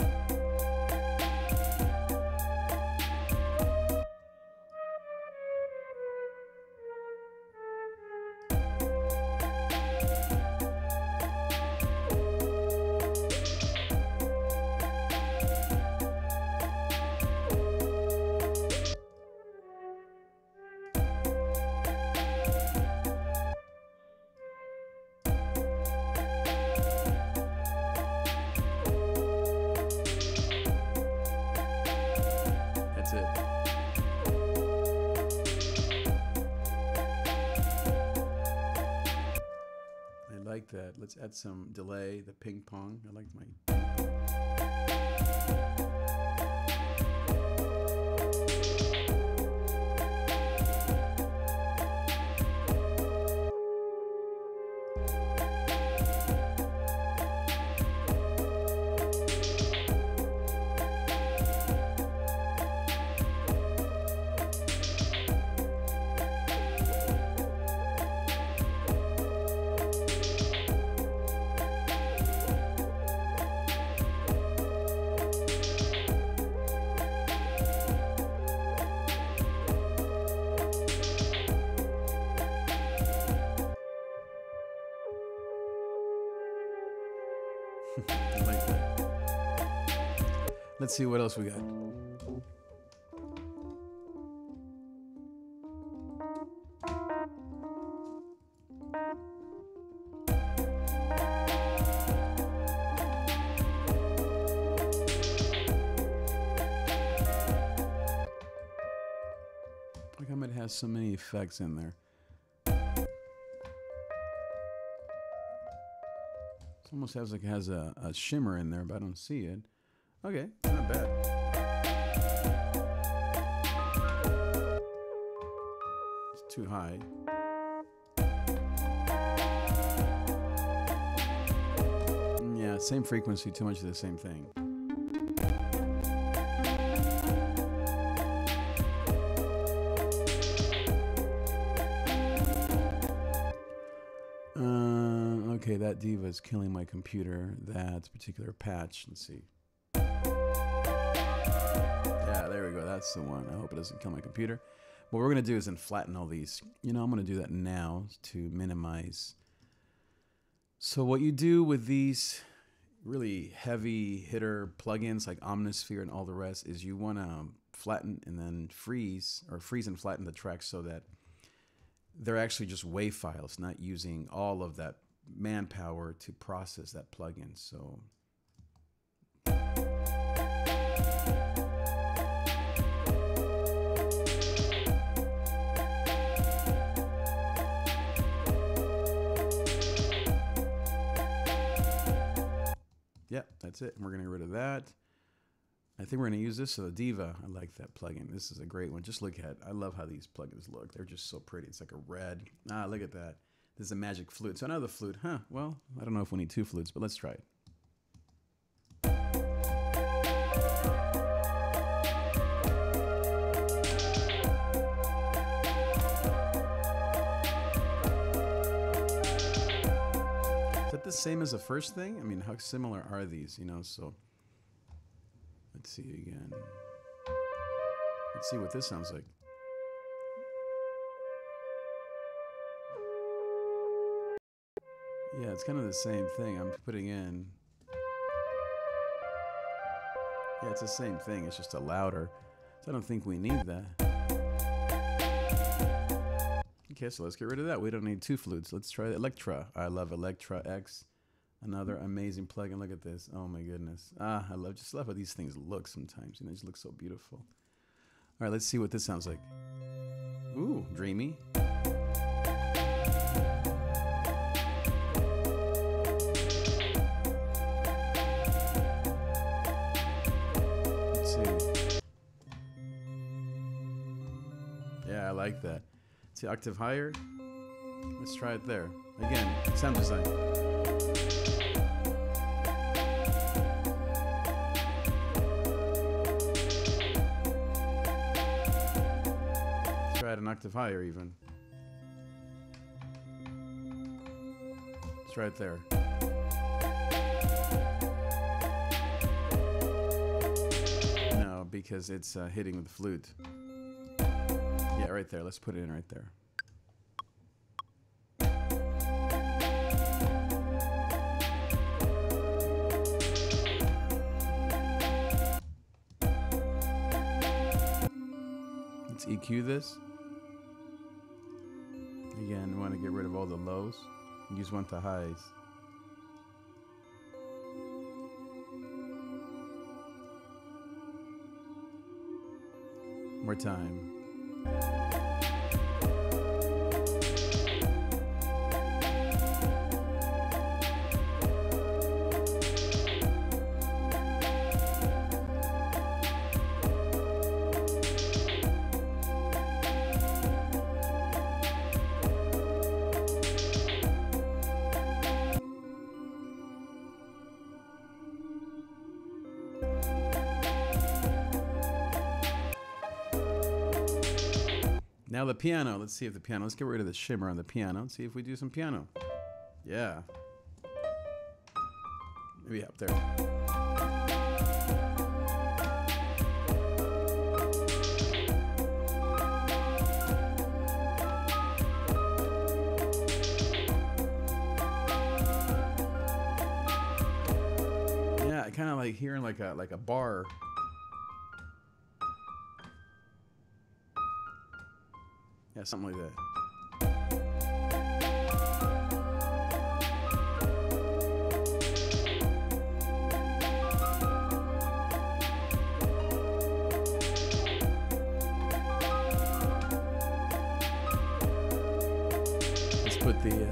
like that. Let's add some delay, the ping pong. I like my... I like that. Let's see what else we got. How come it has so many effects in there? Almost has like it has a shimmer in there, but I don't see it. Okay, not bad. It's too high. Yeah, same frequency, too much of the same thing. Okay, that diva is killing my computer. That particular patch. Let's see. Yeah, there we go. That's the one. I hope it doesn't kill my computer. What we're going to do is then flatten all these. You know, I'm going to do that now to minimize. So what you do with these really heavy hitter plugins like Omnisphere and all the rest is you want to flatten and then freeze, or freeze and flatten the tracks so that they're actually just WAV files, not using all of that manpower to process that plugin. So yeah, that's it. And we're gonna get rid of that. I think we're gonna use this. So the Diva, I like that plugin. This is a great one. Just look at, I love how these plugins look. They're just so pretty. It's like a red. Ah, look at that. This is a magic flute. So another flute, huh? Well, I don't know if we need two flutes, but let's try it. Is that the same as the first thing? I mean, how similar are these, you know? So let's see again. Let's see what this sounds like. Yeah, it's kind of the same thing. I'm putting in. Yeah, it's the same thing. It's just a louder. So I don't think we need that. Okay, so let's get rid of that. We don't need two flutes. Let's try Electra. I love Electra X. Another amazing plugin. Look at this. Oh my goodness. Ah, I just love how these things look sometimes. You know, they just look so beautiful. All right, let's see what this sounds like. Ooh, dreamy. Yeah, I like that. See, octave higher. Let's try it there. Again, sound design. Let's try it an octave higher even. Let's try it there. No, because it's hitting with the flute. Yeah, right there. Let's put it in right there. Let's EQ this. Again, we want to get rid of all the lows. You just want the highs. More time. Now the piano. Let's see if the piano. Let's get rid of the shimmer on the piano and see if we do some piano. Yeah. Maybe up there. Yeah, I kind of like hearing like a bar. Yeah, something like that. Let's put the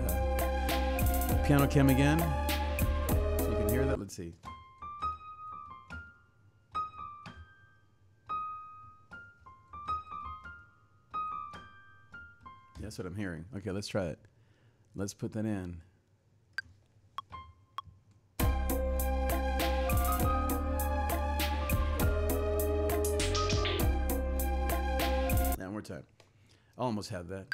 piano cam again, so you can hear that. Let's see. That's what I'm hearing. Okay, let's try it. Let's put that in. Now, one more time. I almost had that.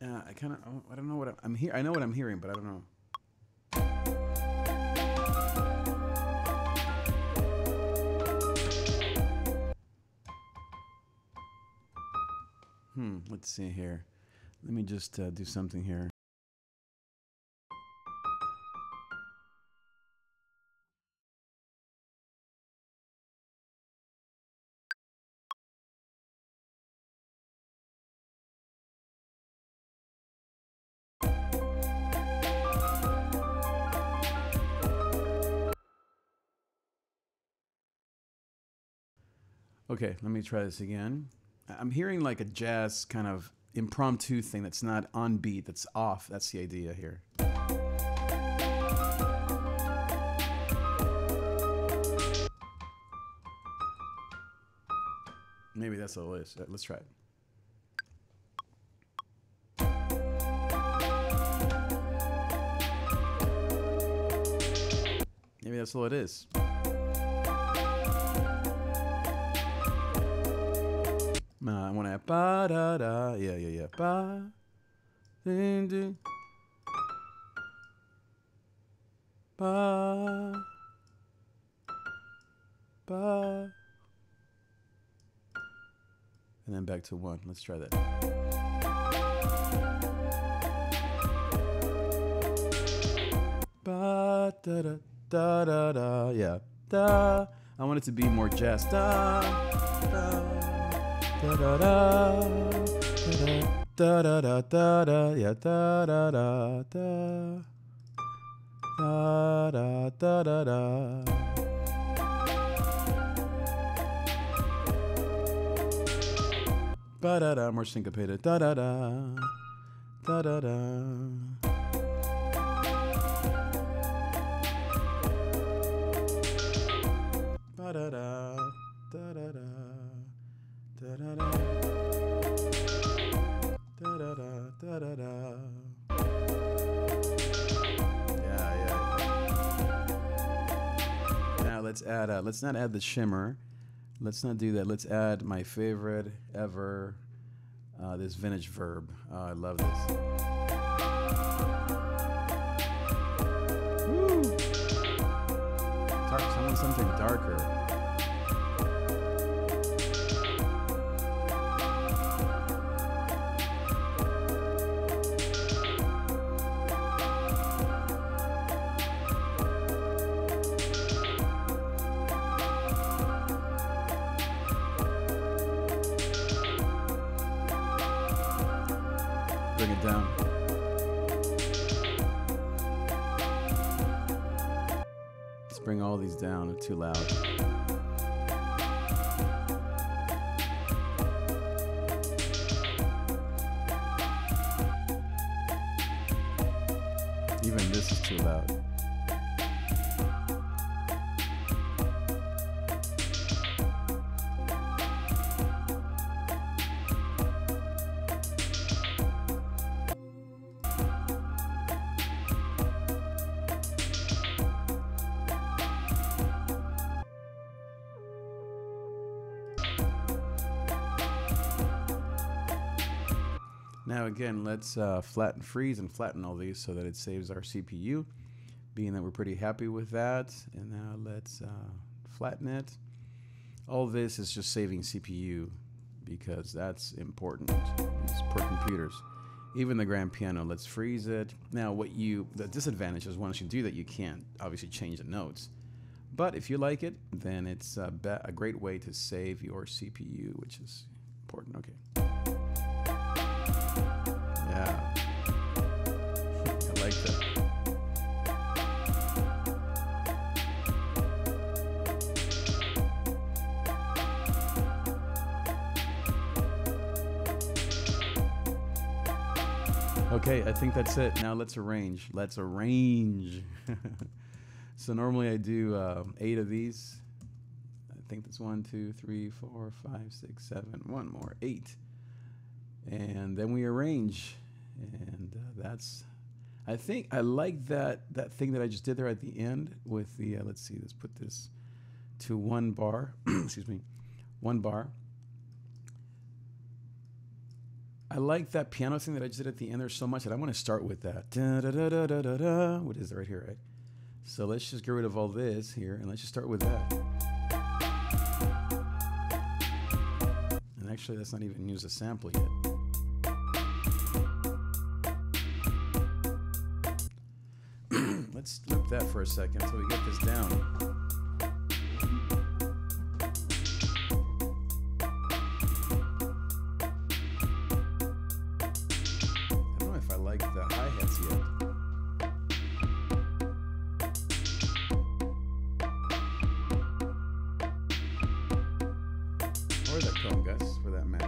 I don't know what I'm hearing. I know what I'm hearing, but I don't know. Let's see here. Let me just do something here. Okay, let me try this again. I'm hearing like a jazz kind of impromptu thing that's not on beat, that's off. That's the idea here. Maybe that's all it is. Let's try it. Maybe that's all it is. I want to have ba da da, yeah, ba, ding ding, ba, ba, and then back to 1. Let's try that. Ba da da da da da, yeah, da. I want it to be more jazz. Da da. Da da da da da da da da, yeah, da da da da da da da da. Ba da da, more syncopated. Da da da da da da. Ba da da da da da. Da da da da da da da da. Yeah. Now let's add. Let's not add the shimmer. Let's not do that. Let's add my favorite ever. This vintage verb. Oh, I love this. Woo! Something darker. Bring it down. Let's bring all these down. They're too loud. Even this is too loud. Now again, let's flatten, freeze, and flatten all these so that it saves our CPU, being that we're pretty happy with that. And now let's flatten it. All this is just saving CPU because that's important. These per computers. Even the grand piano, let's freeze it. Now the disadvantage is once you do that, you can't obviously change the notes. But if you like it, then it's a great way to save your CPU, which is important. Okay. Yeah. I like that. Okay, I think that's it. Now let's arrange. Let's arrange. So normally I do 8 of these. I think that's 1, 2, 3, 4, 5, 6, 7. One more, 8. And then we arrange. And that's, I think I like that thing that I just did there at the end with the, let's see, let's put this to 1 bar. Excuse me, 1 bar. I like that piano thing that I just did at the end there so much that I want to start with that. Da, da, da, da, da, da, da. What is it right here, right? So let's just get rid of all this here and let's just start with that. And actually, let's not even use a sample yet. Let's loop that for a second until we get this down. Or the congas, for that matter.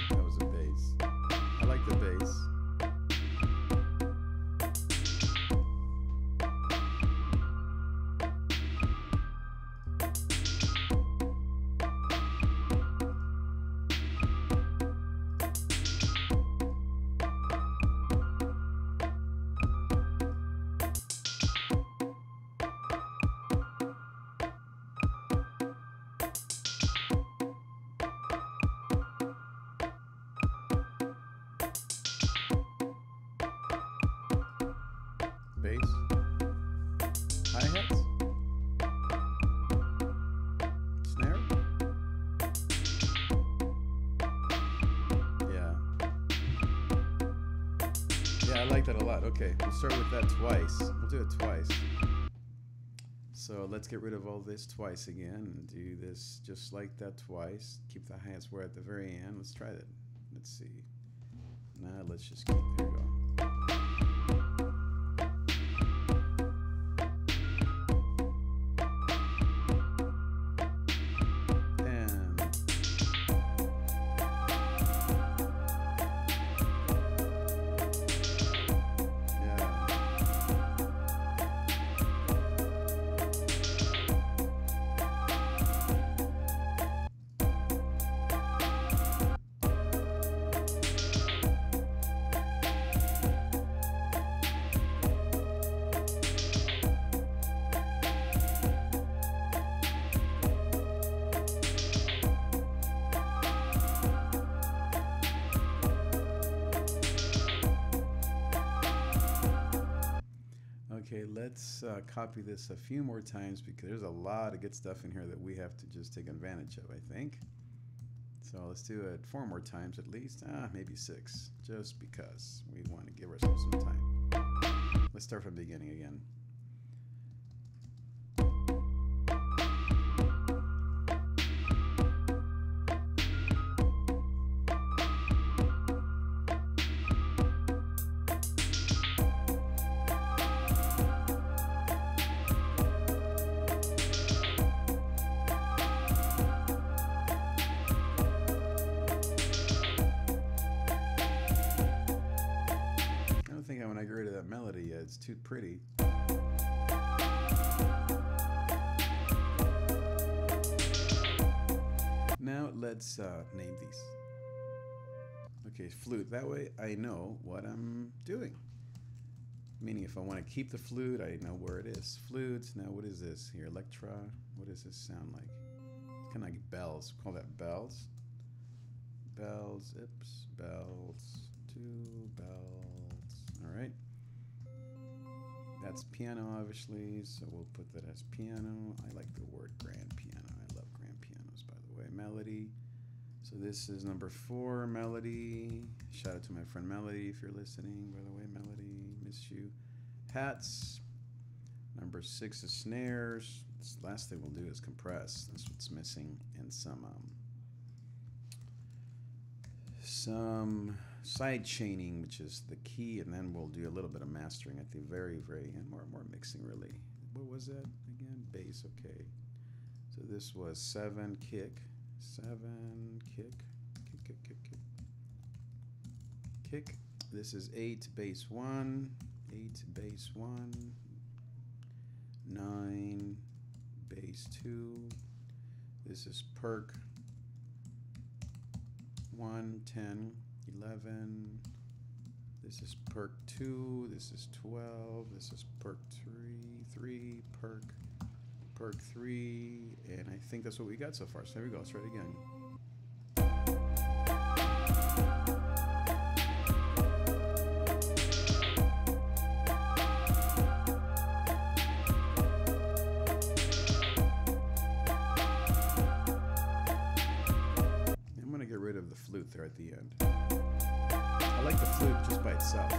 That was a bass. I like the bass. Bass, hi-hats, snare, yeah, I like that a lot. Okay, we'll start with that twice. We'll do it twice. So let's get rid of all this twice again and do this just like that twice. Keep the hi-hats where at the very end. Let's try that. Let's see. Now let's just keep, there we go. Okay, let's copy this a few more times because there's a lot of good stuff in here that we have to just take advantage of, I think. So let's do it 4 more times at least. Maybe 6, just because we want to give ourselves some time. Let's start from the beginning again. I get rid of that melody yet. It's too pretty. Now let's name these. Okay, flute. That way I know what I'm doing. Meaning if I want to keep the flute, I know where it is. Flutes. Now what is this here? Electra. What does this sound like? It's kind of like bells. Call that bells. bells, oops, bells, 2 bells. All right. That's piano, obviously, so we'll put that as piano. I like the word grand piano. I love grand pianos, by the way. Melody. So this is number 4, melody. Shout out to my friend Melody if you're listening, by the way. Melody, miss you. Hats. Number 6 is snares. This last thing we'll do is compress. That's what's missing. And some side chaining, which is the key, and then we'll do a little bit of mastering at the very end. More mixing, really. What was that again? Bass, okay. So this was 7 kick. 7 kick. Kick. This is 8 bass 1. 8 bass 1. 9 bass 2. This is perk 1, 10, 11. This is perk 2. This is 12. This is perk 3, perk 3, and I think that's what we got so far. So there we go. Let's try it again. I'm gonna get rid of the flute there at the end. I like the flute just by itself.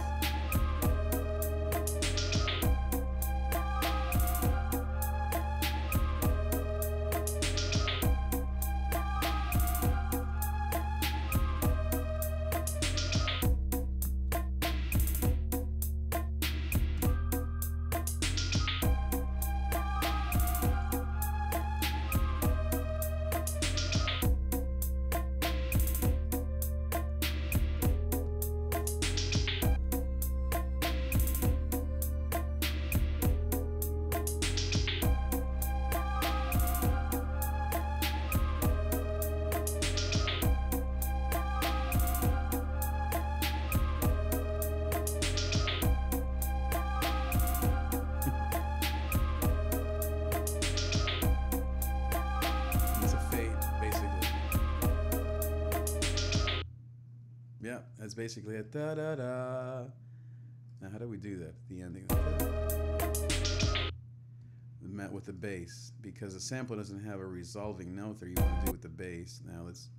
Yeah, that's basically it. Da da da. Now, how do we do that at the ending? With the bass, because the sample doesn't have a resolving note there. You want to do with the bass. Now let's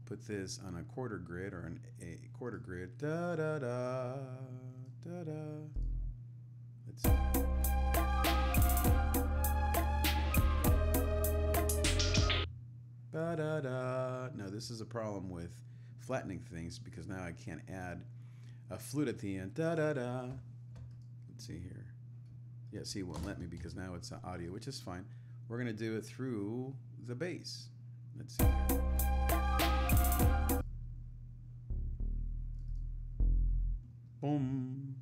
put this on a quarter grid or a quarter grid. Da da da da da. Let's see. Ba da da. Now this is a problem with flattening things because now I can't add a flute at the end. Da da da. Let's see here. Yeah, see, it won't let me because now it's audio, which is fine. We're gonna do it through the bass. Let's see. Boom.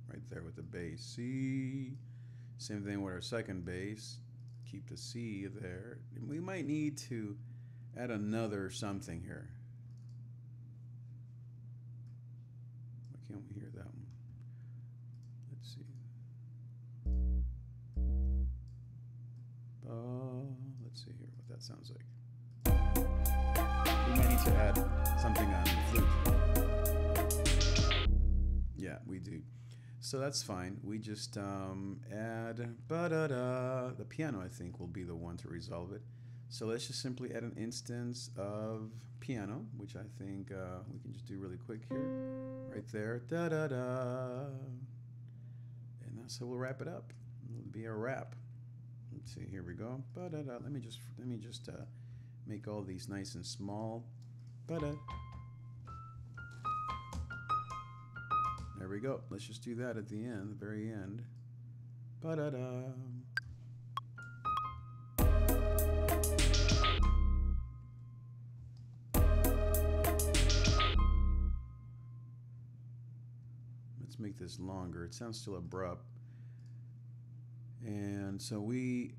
Right there with the bass. C. Same thing with our second bass. Keep the C there. We might need to add another something here. Why can't we hear that one? Let's see. Let's see here what that sounds like. We might need to add something on the flute. Yeah, we do. So that's fine. We just add ba-da-da. The piano, I think, will be the one to resolve it. So let's just simply add an instance of piano, which I think we can just do really quick here. Right there. Da-da-da. And that's how we'll wrap it up. It'll be a wrap. Let's see. Here we go. Ba-da-da. Let me just make all these nice and small. Ba-da. There we go. Let's just do that at the end, the very end. Ba-da-da. Let's make this longer. It sounds still abrupt. And so we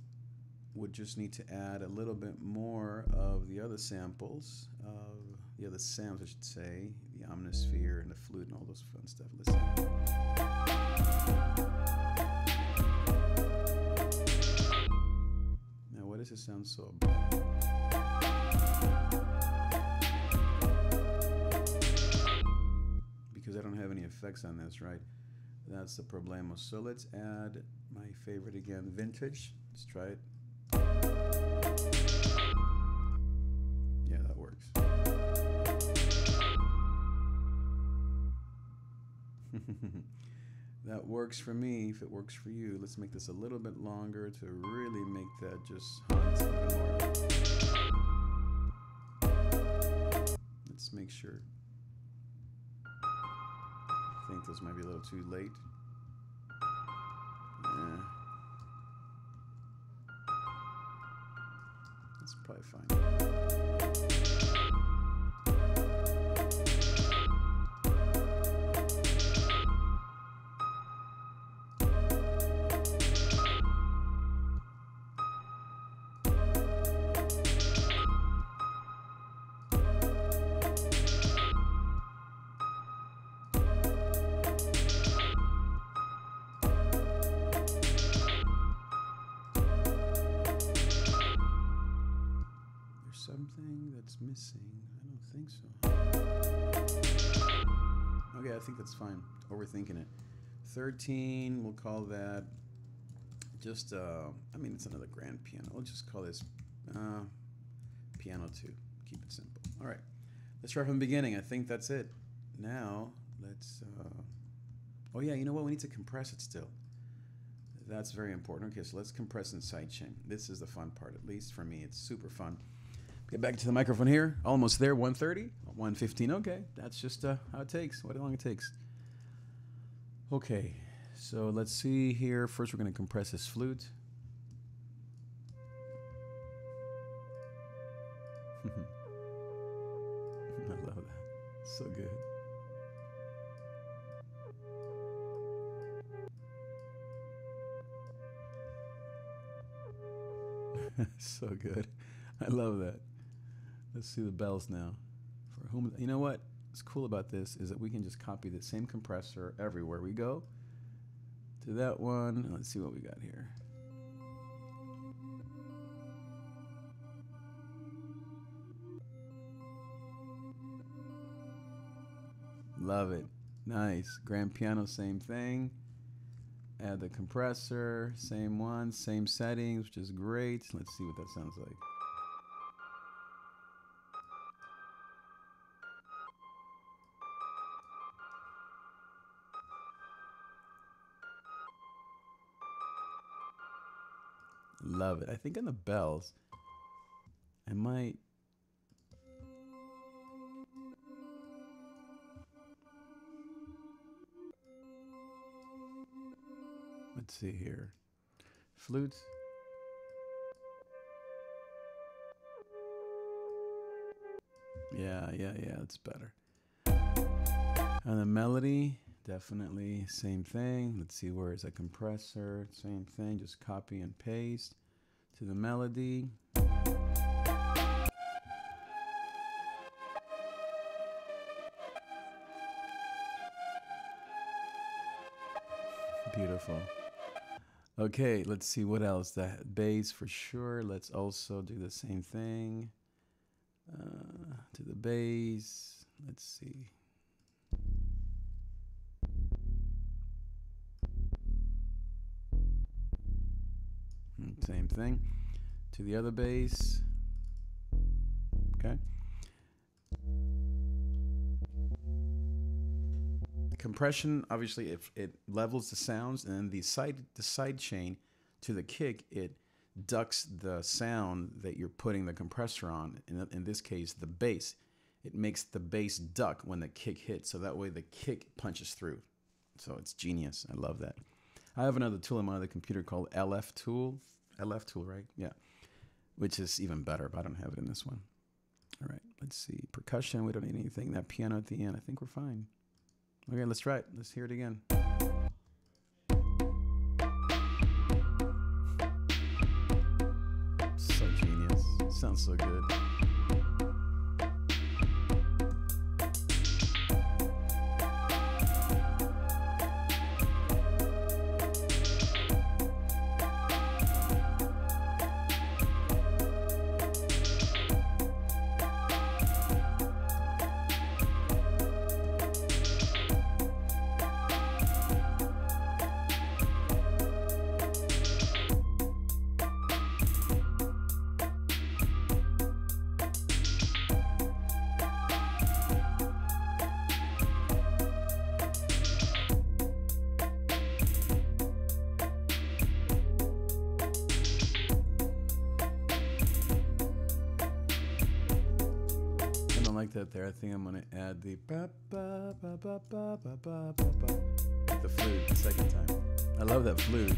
would just need to add a little bit more of the other samples, of the other sounds, I should say, the omnisphere and the flute and all those fun stuff. Listen. Now, what does it sound sounds so. Because I don't have any effects on this, right? That's the problema. So let's add my favorite again, vintage. Let's try it. Yeah, that works. That works for me. If it works for you, let's make this a little bit longer to really make that just haunt even more. Let's make sure. I think this might be a little too late. That's probably fine. Something that's missing. I don't think so. Okay, I think that's fine. Overthinking it. 13, we'll call that just, I mean, it's another grand piano. We'll just call this piano 2. Keep it simple. All right, let's start from the beginning. I think that's it. Now, let's, oh yeah, you know what? We need to compress it still. That's very important. Okay, so let's compress and sidechain. This is the fun part, at least for me. It's super fun. Get back to the microphone here. Almost there. 1:30, 1:15. Okay, that's just how it takes. How long it takes. Okay, so let's see here. First, we're going to compress this flute. I love that. So good. So good. I love that. Let's see the bells now. For whom, you know what? What's cool about this is that we can just copy the same compressor everywhere we go. To that one. Let's see what we got here. Love it. Nice. Grand piano, same thing. Add the compressor, same one, same settings, which is great. Let's see what that sounds like. Love it. I think on the bells, I might. Let's see here. Flutes. Yeah, it's better. On the melody, definitely same thing. Let's see, where is that compressor? Same thing, just copy and paste to the melody. Beautiful. Okay, let's see what else. The bass for sure. Let's also do the same thing to the bass. Let's see. Same thing to the other bass. Okay. Compression, obviously, if it levels the sounds, and then the side chain to the kick, it ducks the sound that you're putting the compressor on. In this case, the bass. It makes the bass duck when the kick hits, so that way the kick punches through. So it's genius. I love that. I have another tool on my other computer called LF tool. LF tool, right? Yeah. Which is even better, but I don't have it in this one. All right, let's see. Percussion, we don't need anything. That piano at the end, I think we're fine. Okay, let's try it. Let's hear it again. So genius. Sounds so good. like that there. I think I'm gonna add the ba ba ba ba ba ba ba ba ba. The flute the second time. I love that flute.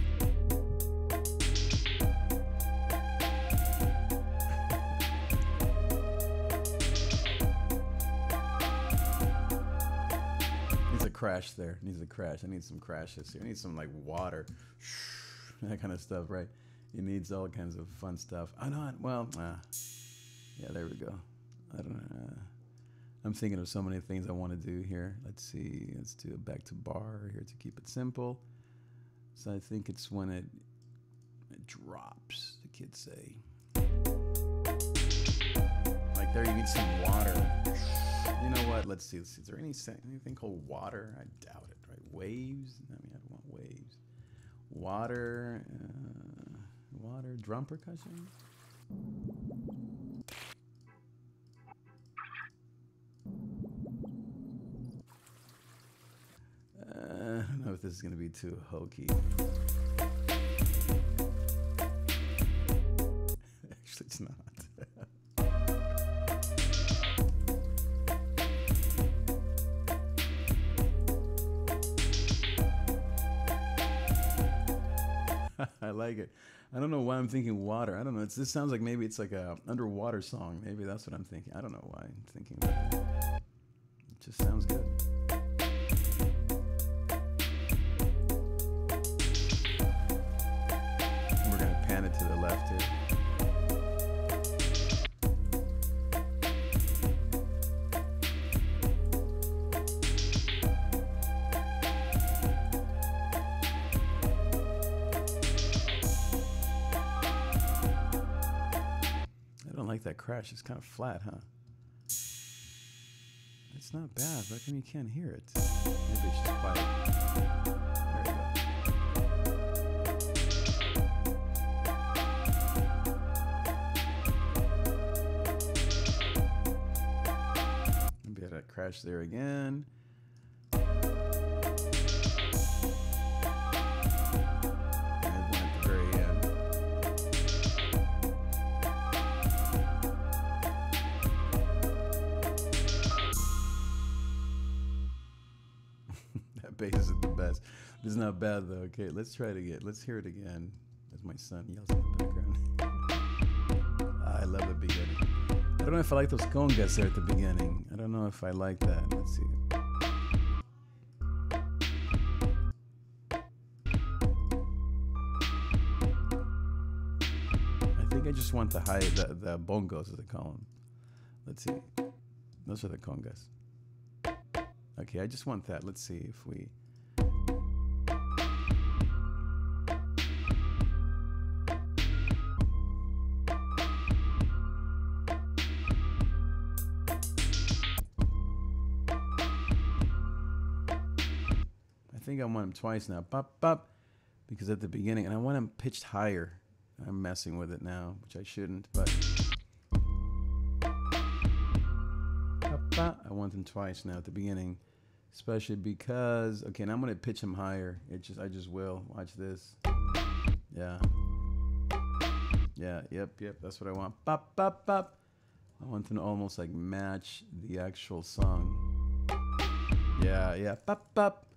Needs a crash there. Needs a crash. I need some crashes here. I need some like water, that kind of stuff, right? It needs all kinds of fun stuff. I know. Well, yeah, there we go. I don't know. I'm thinking of so many things I want to do here. Let's see. Let's do a back to bar here to keep it simple. So I think it's when it drops, the kids say. Like there, you need some water. You know what? Let's see. Is there anything called water? I doubt it, right? Waves? I mean, I don't want waves. Water, water, drum percussion? I don't know if this is going to be too hokey. Actually, it's not. I like it. I don't know why I'm thinking water. I don't know. This sounds like maybe it's like a underwater song. Maybe that's what I'm thinking. I don't know why I'm thinking about it. It just sounds good. And we're gonna pan it to the left here. That crash is kind of flat, huh? It's not bad, but how come you can't hear it? Maybe it's just quiet. There you go. Maybe I had a crash there again. Bass isn't the best. It's not bad though. Okay, let's try it again. Let's hear it again. As my son yells in the background. I love the beginning. I don't know if I like those congas there at the beginning. I don't know if I like that. Let's see. I think I just want the high, the bongos as they call them. Let's see. Those are the congas. Okay, I just want that. Let's see if we... I think I want them twice now. Pop, pop. Because at the beginning, and I want them pitched higher. I'm messing with it now, which I shouldn't, but... I want them twice now at the beginning, especially because, okay, now I'm going to pitch them higher. I just will. Watch this. Yeah. Yeah, yep, that's what I want. Pop, pop, pop. I want them to almost like match the actual song. Yeah, pop, pop.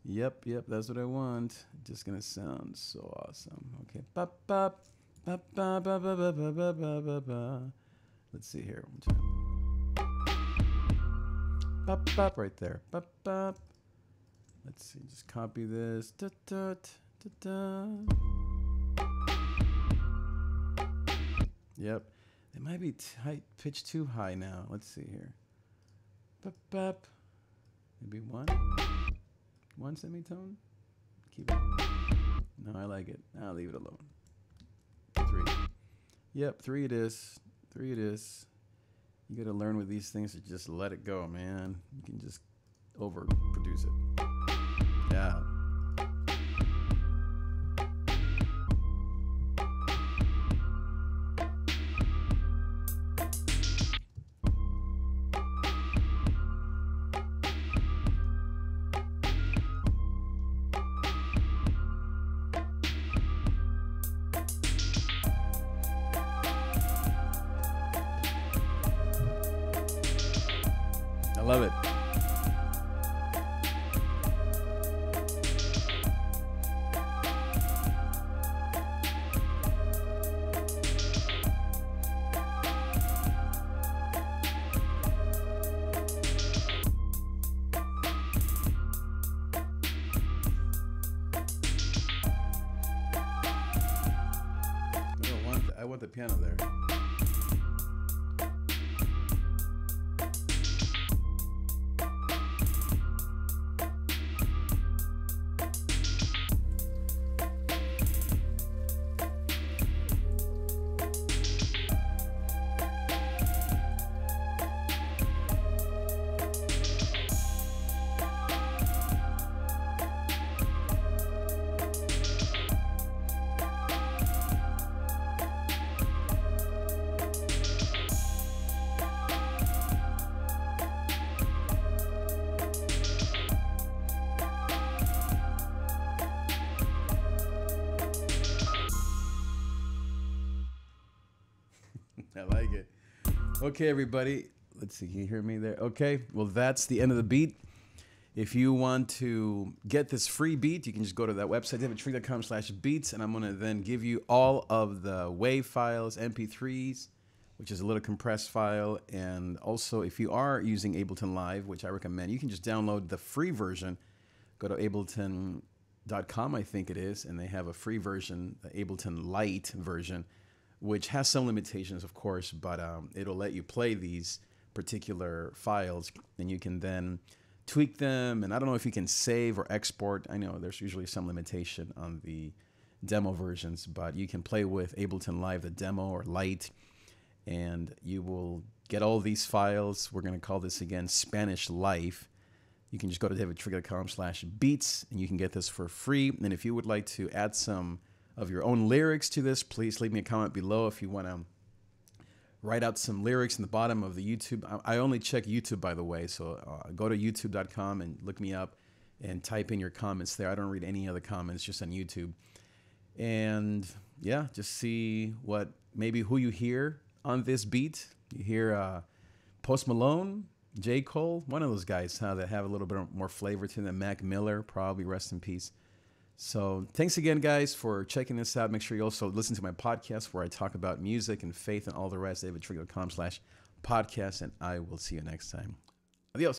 Yep, that's what I want. Just going to sound so awesome. Okay, pop, pop. Pop, pop, pop, pop, pop, pop, pop, pop, pop. Let's see here one time. Pop, pop, right there. Pop, pop. Let's see, just copy this. Da, da, da, da. Yep. They might be pitched too high now. Let's see here. Pop, pop. Maybe one semitone. Keep it. No, I like it. I'll leave it alone. 3. Yep, 3 it is. 3 it is. You gotta learn with these things to just let it go, man. You can just overproduce it. Yeah. love it. I want the piano there. I like it. Okay, everybody. Let's see. Can you hear me there? Okay. Well, that's the end of the beat. If you want to get this free beat, you can just go to that website, davidtree.com/beats, and I'm going to then give you all of the WAV files, MP3s, which is a little compressed file. And also, if you are using Ableton Live, which I recommend, you can just download the free version. Go to ableton.com, I think it is, and they have a free version, the Ableton Lite version, which has some limitations, of course, but it'll let you play these particular files, and you can then tweak them. And I don't know if you can save or export. I know there's usually some limitation on the demo versions, but you can play with Ableton Live, the demo or Lite, and you will get all these files. We're going to call this again Spanish Life. You can just go to davidtree.com/beats, and you can get this for free. And if you would like to add some of your own lyrics to this, please leave me a comment below if you want to write out some lyrics in the bottom of the YouTube. I only check YouTube, by the way, so go to youtube.com and look me up and type in your comments there. I don't read any other comments, just on YouTube. And yeah, just see what, maybe who you hear on this beat. You hear Post Malone, J. Cole, one of those guys that have a little bit more flavor to them. Mac Miller, probably, rest in peace. So thanks again, guys, for checking this out. Make sure you also listen to my podcast where I talk about music and faith and all the rest. davidtree.com/podcast, and I will see you next time. Adios.